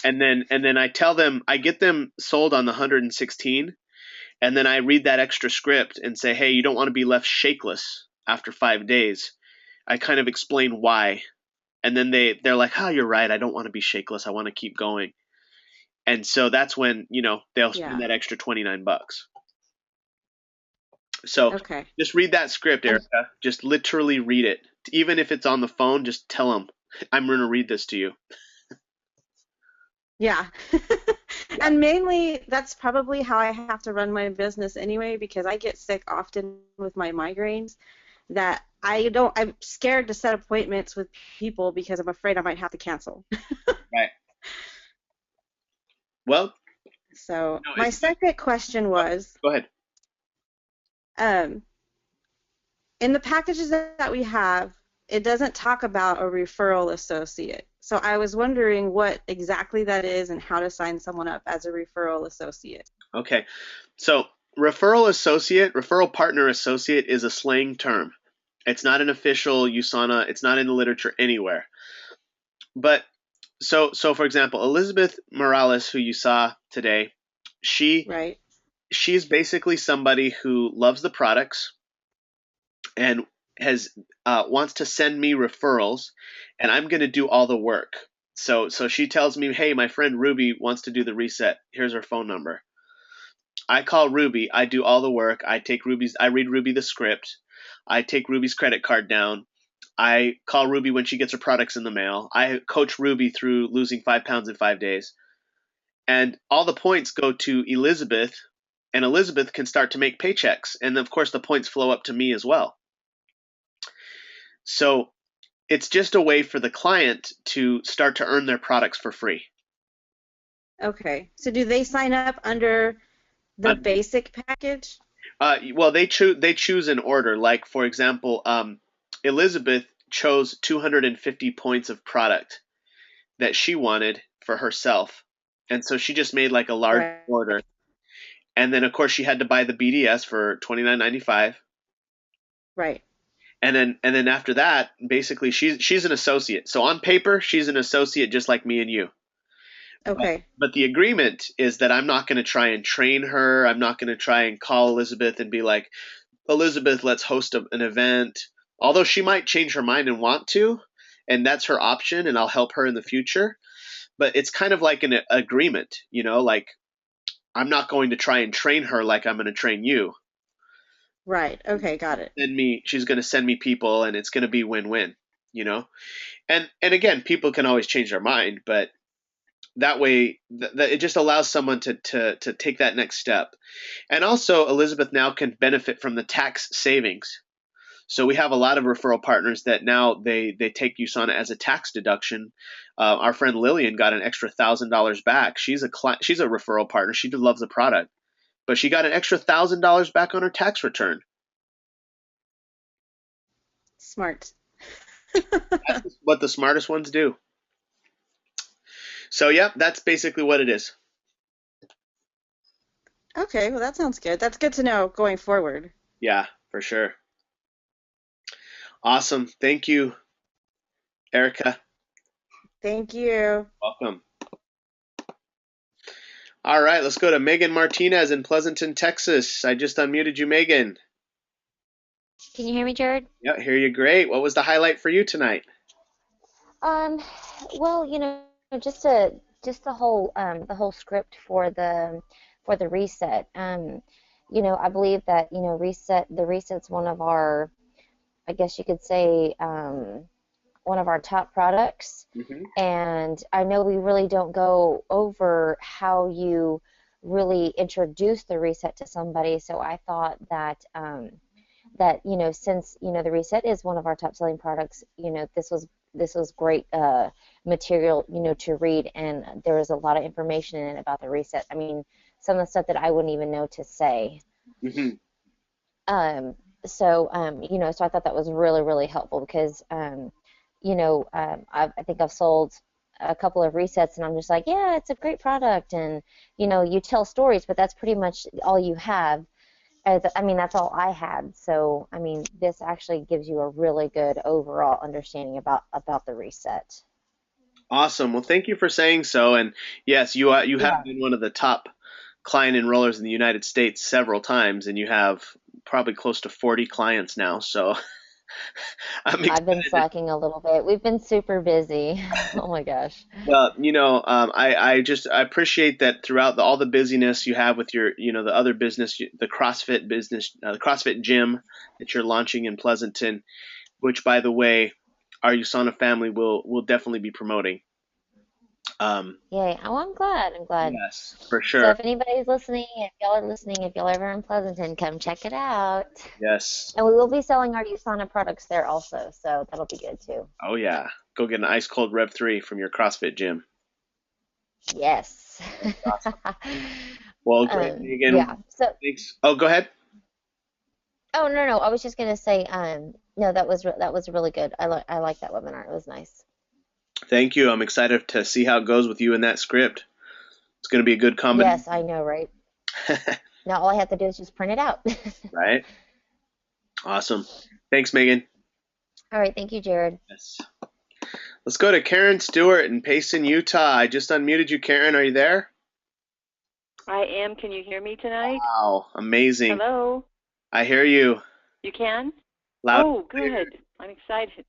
[SPEAKER 2] and then I tell them I get them sold on the 116, and then I read that extra script and say, hey, you don't want to be left shakeless after 5 days. I kind of explain why, and then they're like, oh, you're right. I don't want to be shakeless. I want to keep going. And so that's when, they'll spend
[SPEAKER 7] Yeah.
[SPEAKER 2] that extra $29. So
[SPEAKER 7] Okay.
[SPEAKER 2] just read that script,
[SPEAKER 7] And
[SPEAKER 2] Erica. Just literally read it. Even if it's on the phone, just tell them, I'm going to read this to you.
[SPEAKER 7] yeah. And mainly that's probably how I have to run my business anyway because I get sick often with my migraines that I'm scared to set appointments with people because I'm afraid I might have to cancel.
[SPEAKER 2] Right. Well,
[SPEAKER 7] So
[SPEAKER 2] no,
[SPEAKER 7] my second question was,
[SPEAKER 2] go ahead.
[SPEAKER 7] in the packages that we have, it doesn't talk about a referral associate. So I was wondering what exactly that is and how to sign someone up as a referral associate.
[SPEAKER 2] Okay. So referral partner associate is a slang term. It's not an official USANA. It's not in the literature anywhere. But so for example, Elizabeth Morales, who you saw today,
[SPEAKER 7] Right.
[SPEAKER 2] she's basically somebody who loves the products and has wants to send me referrals, and I'm going to do all the work. So she tells me, hey, my friend Ruby wants to do the reset. Here's her phone number. I call Ruby. I do all the work. I read Ruby the script. I take Ruby's credit card down. I call Ruby when she gets her products in the mail. I coach Ruby through losing 5 pounds in 5 days. And all the points go to Elizabeth, and Elizabeth can start to make paychecks. And of course, the points flow up to me as well. So it's just a way for the client to start to earn their products for free.
[SPEAKER 7] Okay. So do they sign up under the basic package?
[SPEAKER 2] Well, they choose an order. Like, for example, Elizabeth chose 250 points of product that she wanted for herself. And so she just made like a large
[SPEAKER 7] Right.
[SPEAKER 2] order. And then, of course, she had to buy the BDS for $29.95.
[SPEAKER 7] Right.
[SPEAKER 2] And then after that, basically, she's an associate. So on paper, she's an associate just like me and you.
[SPEAKER 7] Okay.
[SPEAKER 2] But the agreement is that I'm not going to try and train her. I'm not going to try and call Elizabeth and be like, Elizabeth, let's host an event. Although she might change her mind and want to, and that's her option, and I'll help her in the future. But it's kind of like an agreement, like I'm not going to try and train her like I'm going to train you.
[SPEAKER 7] Right. Okay, got it.
[SPEAKER 2] She's going to send me people, and it's going to be win-win, And again, people can always change their mind, but that way, it just allows someone to take that next step. And also, Elizabeth now can benefit from the tax savings. So we have a lot of referral partners that now they take USANA as a tax deduction. Our friend Lillian got an extra $1,000 back. She's a referral partner. She loves the product, but she got an extra $1,000 back on her tax return.
[SPEAKER 7] Smart.
[SPEAKER 2] That's what the smartest ones do. So yeah, that's basically what it is.
[SPEAKER 7] Okay, well that sounds good. That's good to know going forward.
[SPEAKER 2] Yeah, for sure. Awesome. Thank you, Erica.
[SPEAKER 7] Thank you.
[SPEAKER 2] Welcome. All right, let's go to Megan Martinez in Pleasanton, Texas. I just unmuted you, Megan.
[SPEAKER 8] Can you hear me, Jared?
[SPEAKER 2] Yeah, hear you great. What was the highlight for you tonight?
[SPEAKER 8] Well, just the whole script for the reset. I believe that, the reset's one of our, I guess you could say, one of our top products.
[SPEAKER 2] Mm-hmm.
[SPEAKER 8] And I know we really don't go over how you really introduce the reset to somebody, so I thought that that, since, the Reset is one of our top selling products, this was great material, to read, and there was a lot of information in it about the Reset. I mean, some of the stuff that I wouldn't even know to say.
[SPEAKER 2] Hmm.
[SPEAKER 8] So I thought that was really, really helpful because, I think I've sold a couple of resets and I'm just like, yeah, it's a great product. And, you tell stories, but that's pretty much all you have. I mean, that's all I had. So, I mean, this actually gives you a really good overall understanding about the Reset.
[SPEAKER 2] Awesome. Well, thank you for saying so. And yes, you have
[SPEAKER 8] Yeah.
[SPEAKER 2] been one of the top client enrollers in the United States several times, and you have probably close to 40 clients now. So I'm
[SPEAKER 8] I've been
[SPEAKER 2] excited.
[SPEAKER 8] slacking a little bit. We've been super busy. Oh my gosh.
[SPEAKER 2] Well, I appreciate that throughout all the busyness you have with your, the other business, the CrossFit business, the CrossFit gym that you're launching in Pleasanton, which, by the way, our USANA family will definitely be promoting.
[SPEAKER 8] Yay. Oh, I'm glad. I'm glad.
[SPEAKER 2] Yes, for
[SPEAKER 8] So
[SPEAKER 2] sure.
[SPEAKER 8] if anybody's listening, if y'all are listening, if y'all are ever in Pleasanton, come check it out.
[SPEAKER 2] Yes.
[SPEAKER 8] And we will be selling our USANA products there also, so that'll be good too.
[SPEAKER 2] Oh yeah. Go get an ice cold Rev 3 from your CrossFit gym.
[SPEAKER 8] Yes.
[SPEAKER 2] Well, great. Again,
[SPEAKER 8] Yeah. So,
[SPEAKER 2] thanks. Oh, go ahead.
[SPEAKER 8] oh no, I was just gonna say, no, that was really good. I like that webinar. It was nice.
[SPEAKER 2] Thank you. I'm excited to see how it goes with you in that script. It's going to be a good combination.
[SPEAKER 8] Yes, I know, right? Now all I have to do is just print it out.
[SPEAKER 2] Right? Awesome. Thanks, Megan.
[SPEAKER 8] All right, thank you, Jared.
[SPEAKER 2] Yes. Let's go to Karen Stewart in Payson, Utah. I just unmuted you, Karen. Are you there?
[SPEAKER 9] I am. Can you hear me tonight?
[SPEAKER 2] Wow, amazing.
[SPEAKER 9] Hello?
[SPEAKER 2] I hear you.
[SPEAKER 9] You can?
[SPEAKER 2] Loud.
[SPEAKER 9] Oh, good. I'm excited.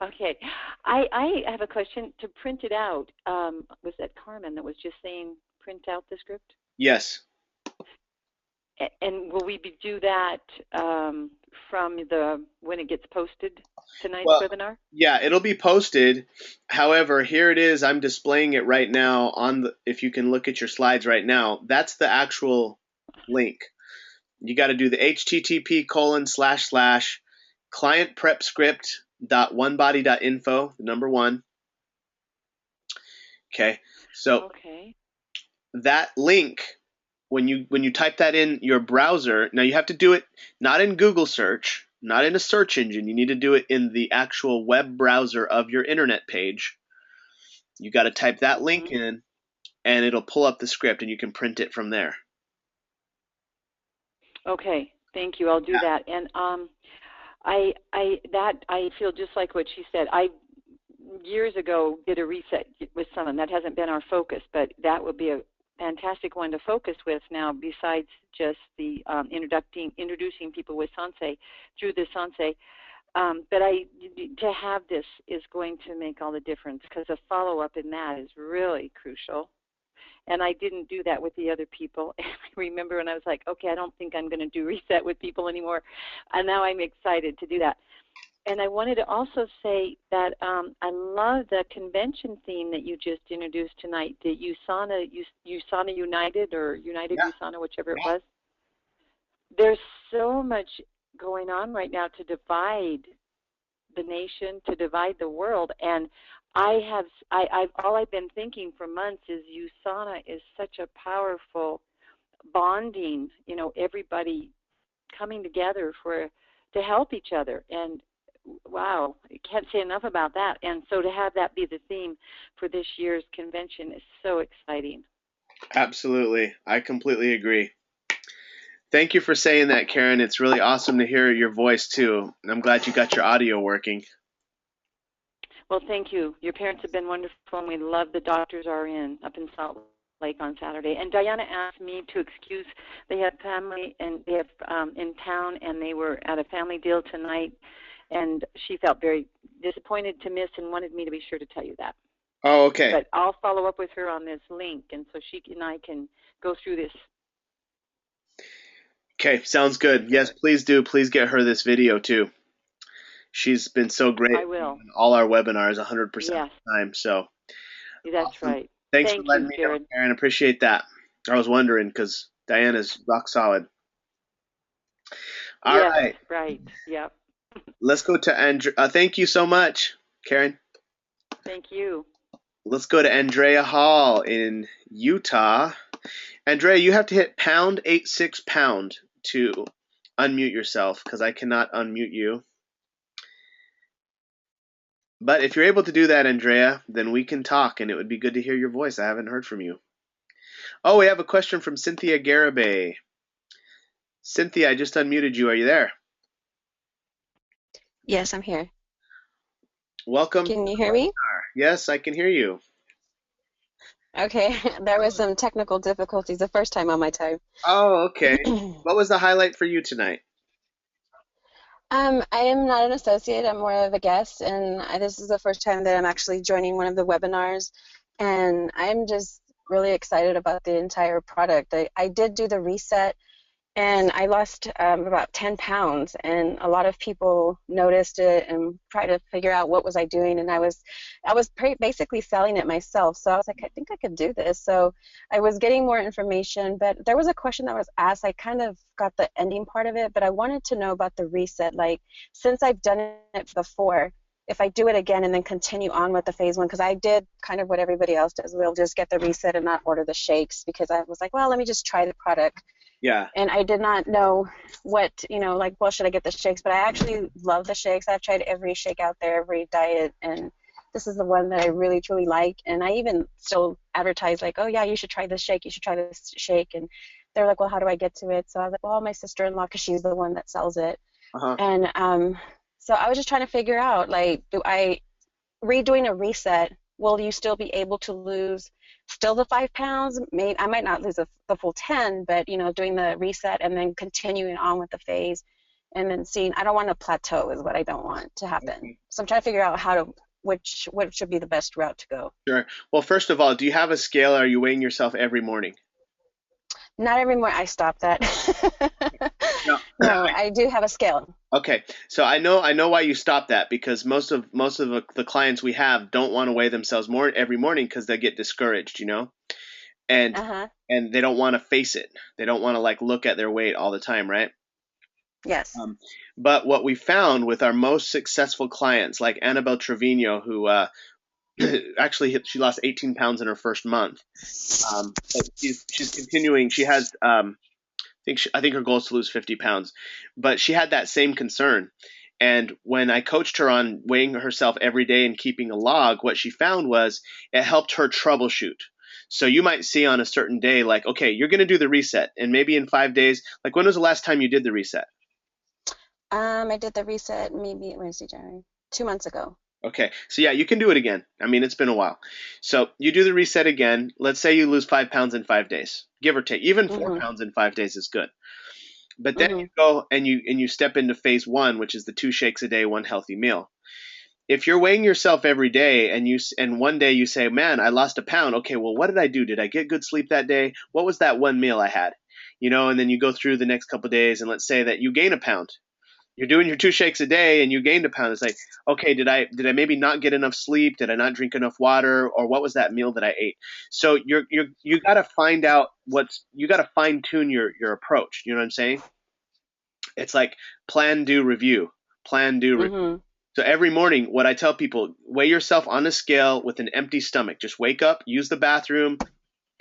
[SPEAKER 9] Okay. I have a question. To print it out, was that Carmen that was just saying print out the script?
[SPEAKER 2] Yes.
[SPEAKER 9] And will we do that from when it gets posted, tonight's webinar?
[SPEAKER 2] Yeah, it'll be posted. However, here it is. I'm displaying it right now if you can look at your slides right now, that's the actual link. You got to do the http://clientprepscript.onebody.info, the number 1. Okay. So
[SPEAKER 9] okay.
[SPEAKER 2] That link, when you type that in your browser, now you have to do it not in Google search, not in a search engine. You need to do it in the actual web browser of your internet page. You got to type that link in, and it'll pull up the script, and you can print it from there.
[SPEAKER 9] Okay, thank you. I'll do that. And I feel just like what she said. I years ago did a reset with someone. That hasn't been our focus, but that would be a fantastic one to focus with now, besides just the introducing people with Sansei through the Sansei. But to have this is going to make all the difference, because a follow-up in that is really crucial. And I didn't do that with the other people. And I remember when I was like, okay, I don't think I'm going to do reset with people anymore. And now I'm excited to do that. And I wanted to also say that I love the convention theme that you just introduced tonight, the USANA United, or United USANA, whichever it was. There's so much going on right now to divide the nation, to divide the world. And all I've been thinking for months is USANA is such a powerful bonding, everybody coming together to help each other. And wow, I can't say enough about that. And so to have that be the theme for this year's convention is so exciting.
[SPEAKER 2] Absolutely. I completely agree. Thank you for saying that, Karen. It's really awesome to hear your voice, too. I'm glad you got your audio working.
[SPEAKER 9] Well, thank you. Your parents have been wonderful, and we love the Doctors Are In up in Salt Lake on Saturday. And Diana asked me to excuse. They have family, and they have in town, and they were at a family deal tonight. And she felt very disappointed to miss and wanted me to be sure to tell you that.
[SPEAKER 2] Oh, okay.
[SPEAKER 9] But I'll follow up with her on this link, and so she and I can go through this.
[SPEAKER 2] Okay, sounds good. Yes, please do. Please get her this video, too. She's been so great.
[SPEAKER 9] I will.
[SPEAKER 2] In all our webinars 100% of the time. So
[SPEAKER 9] that's awesome. Right.
[SPEAKER 2] Thanks for letting me know, Karen. Appreciate that. I was wondering because Diana's rock solid. All
[SPEAKER 9] yes,
[SPEAKER 2] right.
[SPEAKER 9] right. Yep.
[SPEAKER 2] Let's go to Andrea. Thank you so much, Karen.
[SPEAKER 9] Thank you.
[SPEAKER 2] Let's go to Andrea Hall in Utah. Andrea, you have to hit pound 86 to unmute yourself because I cannot unmute you. But if you're able to do that, Andrea, then we can talk, and it would be good to hear your voice. I haven't heard from you. Oh, we have a question from Cynthia Garibay. Cynthia, I just unmuted you. Are you there?
[SPEAKER 10] Yes, I'm here.
[SPEAKER 2] Welcome.
[SPEAKER 10] Can you hear me?
[SPEAKER 2] Yes, I can hear you.
[SPEAKER 10] Okay, there was some technical difficulties the first time on my time.
[SPEAKER 2] Oh, okay. What was the highlight for you tonight?
[SPEAKER 10] I am not an associate, I'm more of a guest, and this is the first time that I'm actually joining one of the webinars, and I'm just really excited about the entire product. I did do the reset, and I lost about 10 pounds, and a lot of people noticed it and tried to figure out what was I doing, and I was basically selling it myself. So I was like, I think I could do this. So I was getting more information, but there was a question that was asked. I kind of got the ending part of it, but I wanted to know about the reset. Like, since I've done it before, if I do it again and then continue on with the phase one, because I did kind of what everybody else does, we'll just get the reset and not order the shakes, because I was like, well, let me just try the product.
[SPEAKER 2] Yeah.
[SPEAKER 10] And I did not know what, like, well, should I get the shakes? But I actually love the shakes. I've tried every shake out there, every diet, and this is the one that I really, truly like. And I even still advertise, like, oh, yeah, you should try this shake. You should try this shake. And they're like, well, how do I get to it? So I was like, well, my sister-in-law, because she's the one that sells it.
[SPEAKER 2] Uh-huh.
[SPEAKER 10] And so I was just trying to figure out, like, redoing a reset, will you still be able to lose still the 5 pounds? Maybe I might not lose the full 10, but doing the reset and then continuing on with the phase, and then seeing. I don't want to plateau is what I don't want to happen.
[SPEAKER 2] Okay.
[SPEAKER 10] So I'm trying to figure out which should be the best route to go.
[SPEAKER 2] Sure. Well, first of all, do you have a scale? Or are you weighing yourself every morning?
[SPEAKER 10] Not every morning. I stopped that.
[SPEAKER 2] No.
[SPEAKER 10] No, I do have a scale.
[SPEAKER 2] Okay, so I know why you stopped that, because most of the clients we have don't want to weigh themselves every morning because they get discouraged, and and they don't want to face it. They don't want to like look at their weight all the time, right?
[SPEAKER 10] Yes.
[SPEAKER 2] But what we found with our most successful clients, like Annabelle Trevino, who actually she lost 18 pounds in her first month, but she's continuing. She has I think her goal is to lose 50 pounds, but she had that same concern. And when I coached her on weighing herself every day and keeping a log, what she found was it helped her troubleshoot. So you might see on a certain day, like, okay, you're going to do the reset, and maybe in 5 days, like, when was the last time you did the reset?
[SPEAKER 10] I did the reset maybe, January, 2 months ago.
[SPEAKER 2] Okay, so yeah, you can do it again. I mean, it's been a while. So you do the reset again. Let's say you lose 5 pounds in 5 days, give or take. Even 4 pounds in 5 days is good. But then you go and you step into phase one, which is the 2 shakes a day, 1 healthy meal. If you're weighing yourself every day and one day you say, man, I lost a pound. Okay, well, what did I do? Did I get good sleep that day? What was that one meal I had? And then you go through the next couple of days, and let's say that you gain a pound. You're doing your 2 shakes a day and you gained a pound. It's like, okay, did I maybe not get enough sleep? Did I not drink enough water? Or what was that meal that I ate? So you got to find out you got to fine tune your approach. You know what I'm saying? It's like plan, do, review. Plan, do, review. So every morning, what I tell people, weigh yourself on a scale with an empty stomach. Just wake up, use the bathroom,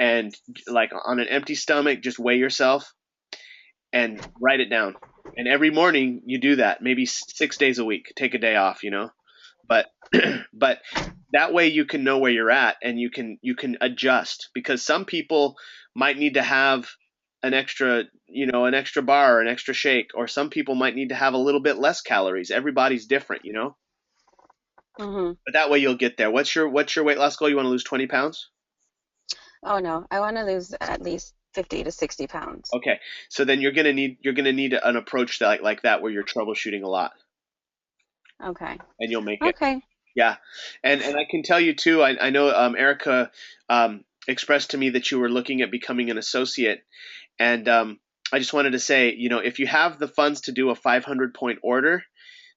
[SPEAKER 2] and like on an empty stomach, just weigh yourself and write it down. And every morning you do that, maybe 6 days a week. Take a day off, But but that way you can know where you're at, and you can adjust, because some people might need to have an extra bar or an extra shake, or some people might need to have a little bit less calories. Everybody's different, But that way you'll get there. What's your weight loss goal? You want to lose 20 pounds?
[SPEAKER 10] Oh no, I want to lose at least 50 to 60 pounds.
[SPEAKER 2] Okay, so then you're gonna need an approach like that, where you're troubleshooting a lot.
[SPEAKER 10] Okay.
[SPEAKER 2] And you'll make it.
[SPEAKER 10] Okay.
[SPEAKER 2] Yeah, and I can tell you too. I know Erica expressed to me that you were looking at becoming an associate, and I just wanted to say, if you have the funds to do a 500-point order,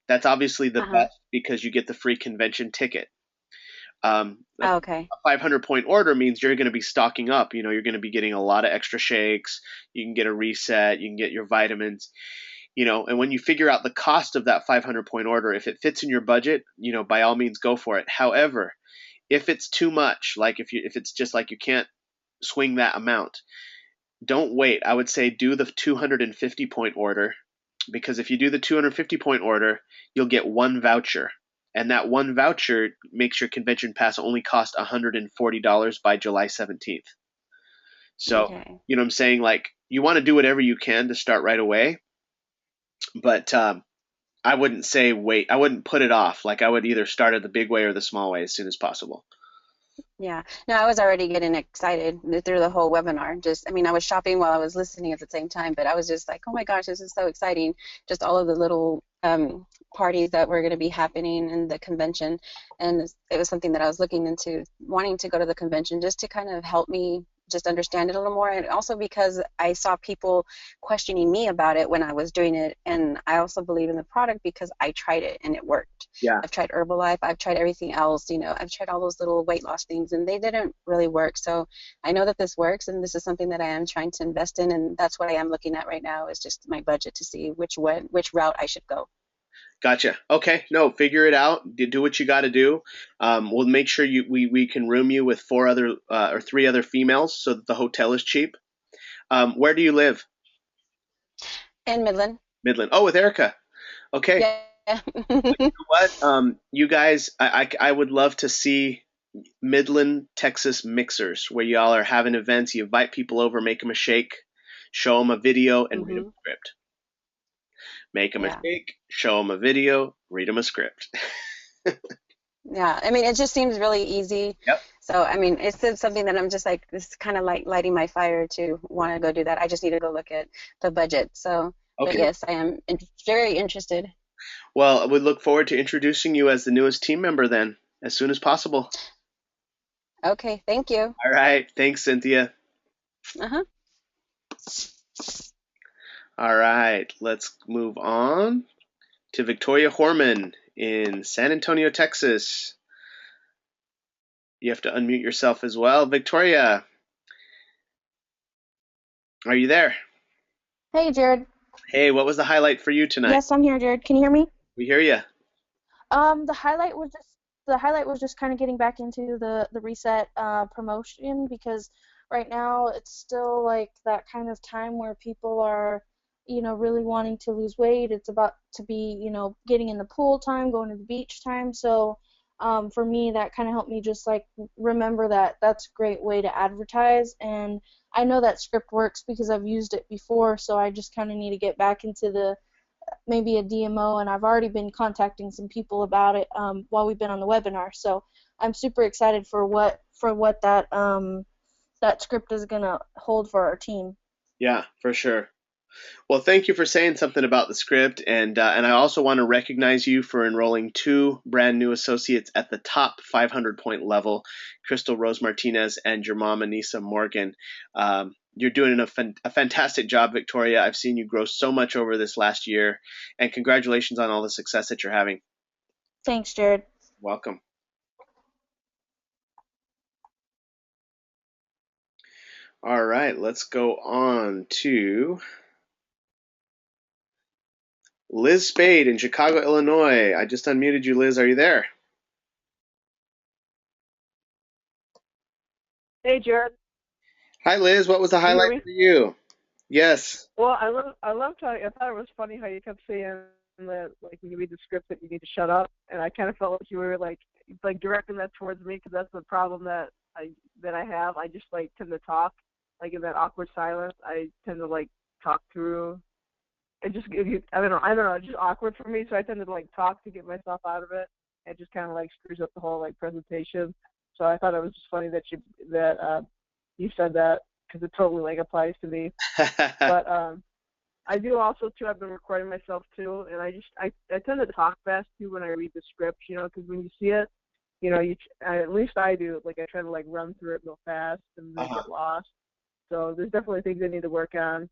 [SPEAKER 2] that's obviously the best, because you get the free convention ticket.
[SPEAKER 10] Okay.
[SPEAKER 2] A 500-point order means you're going to be stocking up. You're going to be getting a lot of extra shakes. You can get a reset. You can get your vitamins. And when you figure out the cost of that 500-point order, if it fits in your budget, by all means go for it. However, if it's too much, like if it's just like you can't swing that amount, don't wait. I would say do the 250-point order, because if you do the 250-point order, you'll get one voucher. And that one voucher makes your convention pass only cost $140 by July 17th. So,
[SPEAKER 7] Okay.
[SPEAKER 2] you know what I'm saying? Like, you want to do whatever you can to start right away, but I wouldn't say wait. I wouldn't put it off. Like, I would either start it the big way or the small way as soon as possible.
[SPEAKER 10] Yeah. No, I was already getting excited through the whole webinar. I was shopping while I was listening at the same time, but I was just like, oh my gosh, this is so exciting. Just all of the little parties that were going to be happening in the convention. And it was something that I was looking into, wanting to go to the convention just to kind of help me just understand it a little more. And also because I saw people questioning me about it when I was doing it. And I also believe in the product because I tried it and it worked.
[SPEAKER 2] Yeah.
[SPEAKER 10] I've tried Herbalife. I've tried everything else. I've tried all those little weight loss things and they didn't really work. So I know that this works and this is something that I am trying to invest in. And that's what I am looking at right now is just my budget to see which route I should go.
[SPEAKER 2] Gotcha. Okay. No, figure it out. Do what you got to do. We'll make sure we can room you with 3 other females so that the hotel is cheap. Where do you live?
[SPEAKER 10] In Midland.
[SPEAKER 2] Midland. Oh, with Erica. Okay.
[SPEAKER 10] Yeah.
[SPEAKER 2] You know what? You guys, I would love to see Midland, Texas mixers where y'all are having events. You invite people over, make them a shake, show them a video, and read them a script. Make them a shake, show them a video, read them a script.
[SPEAKER 10] Yeah, it just seems really easy.
[SPEAKER 2] Yep.
[SPEAKER 10] So, it's something that I'm just like, this is kind of like lighting my fire to want to go do that. I just need to go look at the budget. So, But yes, I am very interested.
[SPEAKER 2] Well, we look forward to introducing you as the newest team member then, as soon as possible.
[SPEAKER 10] Okay, thank you.
[SPEAKER 2] All right. Thanks, Cynthia.
[SPEAKER 10] Uh-huh.
[SPEAKER 2] All right, let's move on to Victoria Horman in San Antonio, Texas. You have to unmute yourself as well. Victoria, are you there?
[SPEAKER 11] Hey, Jared.
[SPEAKER 2] Hey, what was the highlight for you tonight?
[SPEAKER 11] Yes, I'm here, Jared. Can you hear me?
[SPEAKER 2] We hear you.
[SPEAKER 11] The highlight was just kind of getting back into the reset promotion, because right now it's still like that kind of time where people are really wanting to lose weight. It's about to be, getting in the pool time, going to the beach time. So for me, that kind of helped me just like remember that that's a great way to advertise. And I know that script works because I've used it before. So I just kind of need to get back into maybe a DMO, and I've already been contacting some people about it while we've been on the webinar. So I'm super excited for what that script is gonna hold for our team.
[SPEAKER 2] Yeah, for sure. Well, thank you for saying something about the script, and I also want to recognize you for enrolling 2 brand new associates at the top 500-point level, Crystal Rose Martinez and your mom, Anissa Morgan. You're doing a fantastic job, Victoria. I've seen you grow so much over this last year, and congratulations on all the success that you're having.
[SPEAKER 11] Thanks, Jared.
[SPEAKER 2] Welcome. All right, let's go on to Liz Spade in Chicago, Illinois. I just unmuted you, Liz. Are you there?
[SPEAKER 12] Hey, Jared.
[SPEAKER 2] Hi, Liz. What was the highlight for you? Yes.
[SPEAKER 12] Well, I loved how I thought it was funny how you kept saying that, like, when you read the script that you need to shut up, and I kind of felt like you were like directing that towards me, because that's the problem that I have. I just tend to talk in that awkward silence. I tend to talk through. It just I don't know. It's just awkward for me, so I tend to talk to get myself out of it. It just kind of screws up the whole presentation. So I thought it was just funny that you said that, because it totally applies to me. But I do also too. I've been recording myself too, and I tend to talk fast too when I read the script, because when you see it, at least I do. I try to run through it real fast and then get lost. So there's definitely things I need to work on,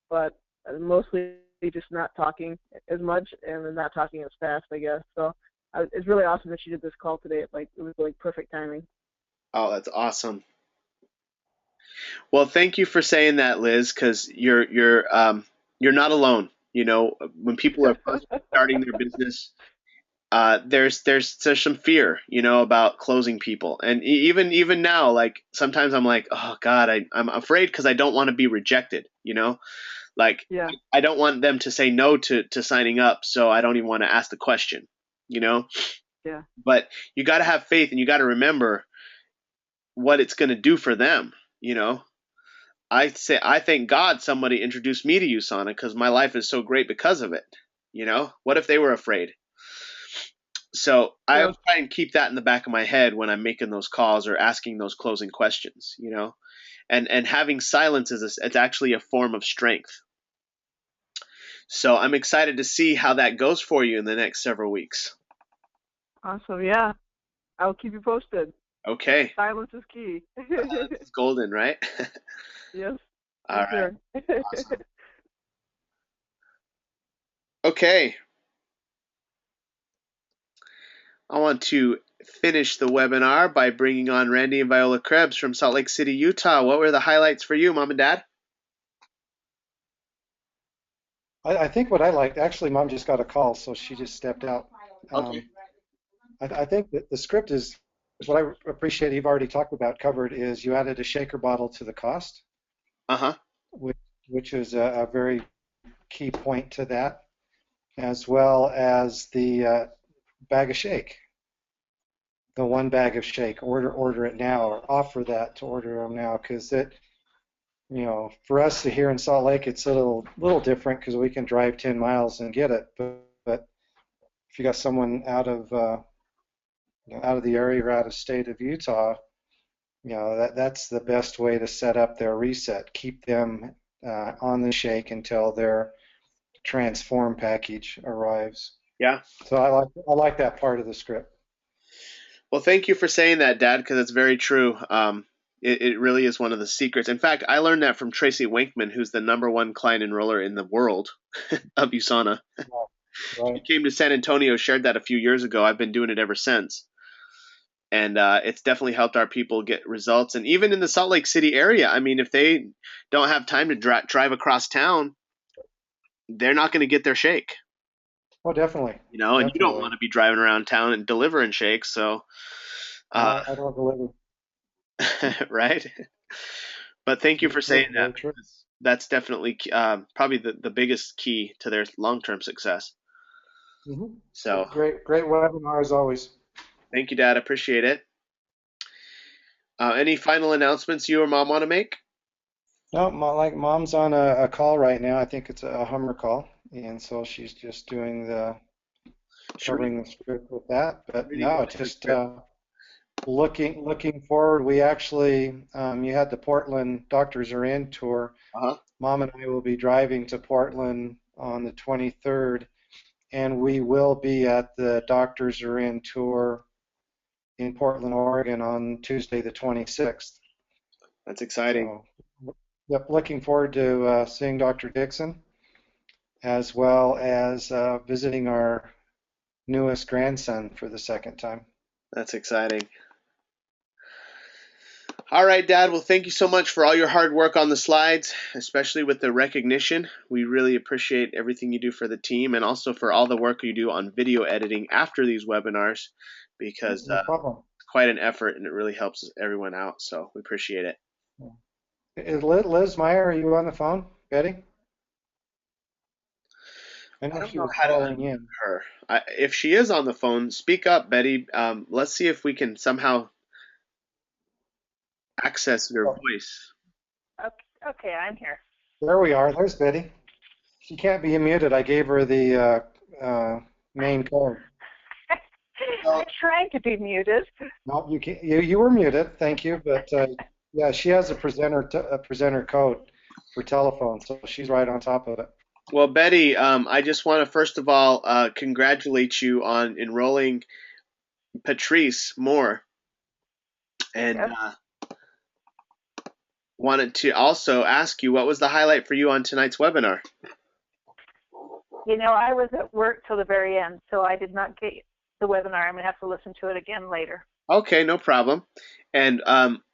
[SPEAKER 12] but mostly just not talking as much and then not talking as fast, I guess. So it's really awesome that she did this call today. It was perfect timing.
[SPEAKER 2] Oh, that's awesome. Well, thank you for saying that, Liz, because you're not alone. You know, when people are first starting their business, there's some fear, you know, about closing people, and even now, like sometimes I'm like, oh God, I'm afraid because I don't want to be rejected, you know, like
[SPEAKER 12] Yeah.
[SPEAKER 2] I don't want them to say no to signing up, so I don't even want to ask the question, you know.
[SPEAKER 12] Yeah.
[SPEAKER 2] But you got to have faith, and you got to remember what it's going to do for them, you know. I thank God somebody introduced me to USANA because my life is so great because of it. You know, what if they were afraid? So I
[SPEAKER 12] Well,
[SPEAKER 2] try and keep that in the back of my head when I'm making those calls or asking those closing questions. You know, and having silence it's actually a form of strength. So I'm excited to see how that goes for you in the next several weeks.
[SPEAKER 12] awesome. Yeah. I'll keep you posted.
[SPEAKER 2] Okay,
[SPEAKER 12] Silence is key.
[SPEAKER 2] it's golden, right?
[SPEAKER 12] Yes.
[SPEAKER 2] All
[SPEAKER 12] for
[SPEAKER 2] right.
[SPEAKER 12] sure.
[SPEAKER 2] Awesome. Okay. I want to finish the webinar by bringing on Randy and Viola Krebs from Salt Lake City, Utah. What were the highlights for you, Mom and Dad?
[SPEAKER 1] I think what I liked, actually, Mom just got a call, so she just stepped out.
[SPEAKER 2] Okay.
[SPEAKER 1] I think that the script is what I appreciate you've already talked about, covered, is you added a shaker bottle to the cost,
[SPEAKER 2] Uh-huh.
[SPEAKER 1] which is a very key point to that, as well as the bag of shake, the one bag of shake. Order it now, or offer that to order them now, because it, you know, for us here in Salt Lake, it's a little different because we can drive 10 miles and get it, but if you got someone out of the area or out of state of Utah, you know, that's the best way to set up their reset. Keep them on the shake until their transform package arrives.
[SPEAKER 2] Yeah.
[SPEAKER 1] So I like that part of the script.
[SPEAKER 2] Well, thank you for saying that, Dad, because it's very true. It really is one of the secrets. In fact, I learned that from Tracy Wankman, who's the #1 client enroller in the world of USANA.
[SPEAKER 1] Right.
[SPEAKER 2] He came to San Antonio, shared that a few years ago. I've been doing it ever since. And it's definitely helped our people get results. And even in the Salt Lake City area, I mean, if they don't have time to drive across town, they're not going to get their shake.
[SPEAKER 1] Oh, definitely.
[SPEAKER 2] You know, and you don't want to be driving around town and delivering shakes. So,
[SPEAKER 1] I don't deliver.
[SPEAKER 2] right? But thank you for saying that.
[SPEAKER 1] True.
[SPEAKER 2] That's definitely probably the biggest key to their long-term success.
[SPEAKER 1] Mm-hmm.
[SPEAKER 2] So
[SPEAKER 1] great webinar as always.
[SPEAKER 2] Thank you, Dad. Appreciate it. Any final announcements you or Mom want to make?
[SPEAKER 1] No, Mom's on a call right now. I think it's a Hummer call, and so she's just doing covering the script with that. But no, just looking forward. We actually, you had the Portland Doctors Are In tour.
[SPEAKER 2] Uh-huh.
[SPEAKER 1] Mom and I will be driving to Portland on the 23rd, and we will be at the Doctors Are In tour in Portland, Oregon on Tuesday the 26th.
[SPEAKER 2] That's exciting.
[SPEAKER 1] So, yep, looking forward to seeing Dr. Dixon, as well as visiting our newest grandson for the second time.
[SPEAKER 2] That's exciting. All right, Dad. Well, thank you so much for all your hard work on the slides, especially with the recognition. We really appreciate everything you do for the team, and also for all the work you do on video editing after these webinars, because
[SPEAKER 1] No problem.
[SPEAKER 2] it's quite an effort and it really helps everyone out. So we appreciate it.
[SPEAKER 1] Is Liz Meyer, are you on the phone, Betty? I know she was calling in.
[SPEAKER 2] Her. If she is on the phone, speak up, Betty. Let's see if we can somehow access your voice.
[SPEAKER 13] Okay, I'm here.
[SPEAKER 1] There we are. There's Betty. She can't be muted. I gave her the main code.
[SPEAKER 13] I'm trying to be muted.
[SPEAKER 1] No, you can't. You were muted. Thank you. But yeah, she has a presenter code for telephone, so she's right on top of it.
[SPEAKER 2] Well, Betty, I just want to first of all congratulate you on enrolling Patrice Moore, and wanted to also ask you, what was the highlight for you on tonight's webinar?
[SPEAKER 13] You know, I was at work till the very end, so I did not get the webinar. I'm going to have to listen to it again later.
[SPEAKER 2] Okay, no problem. And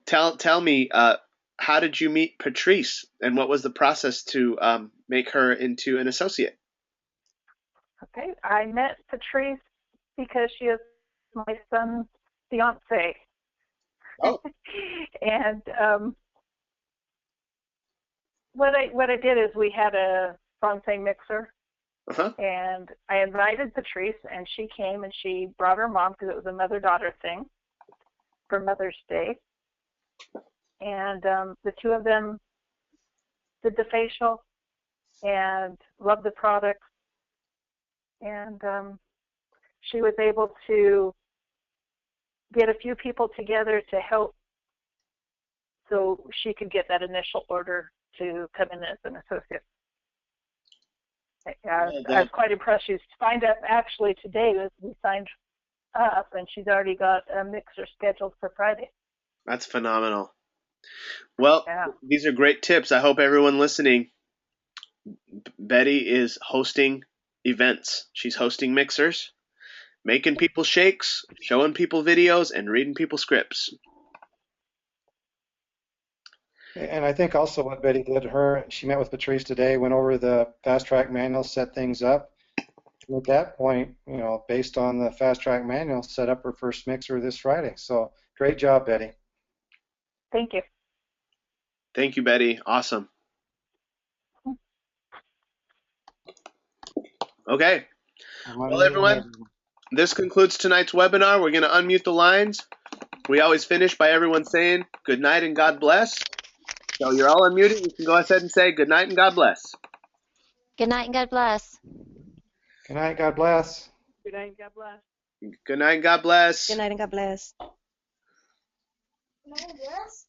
[SPEAKER 2] tell me, how did you meet Patrice, and what was the process to make her into an associate?
[SPEAKER 13] Okay, I met Patrice because she is my son's fiance.
[SPEAKER 2] Oh.
[SPEAKER 13] And what I did is we had a Francais mixer, and I invited Patrice, and she came and she brought her mom because it was a mother-daughter thing for Mother's Day. And the two of them did the facial and loved the products, and she was able to get a few people together to help so she could get that initial order to come in as an associate. I was quite impressed. She signed up actually today. We signed up, and she's already got a mixer scheduled for Friday.
[SPEAKER 2] That's phenomenal. Well, these are great tips. I hope everyone listening, Betty is hosting events. She's hosting mixers, making people shakes, showing people videos, and reading people scripts.
[SPEAKER 1] And I think also what Betty did, she met with Patrice today, went over the fast track manual, set things up. And at that point, based on the fast track manual, set up her first mixer this Friday. So great job, Betty.
[SPEAKER 13] Thank you.
[SPEAKER 2] Thank you, Betty. Awesome. Okay. Well, everyone, this concludes tonight's webinar. We're going to unmute the lines. We always finish by everyone saying good night and God bless. So you're all unmuted. You can go ahead and say good night and God bless.
[SPEAKER 8] Good night and God bless.
[SPEAKER 1] Good night, God bless.
[SPEAKER 12] Good night, God bless.
[SPEAKER 2] Good night and God bless.
[SPEAKER 3] Good night and God bless.
[SPEAKER 6] Good night, bless.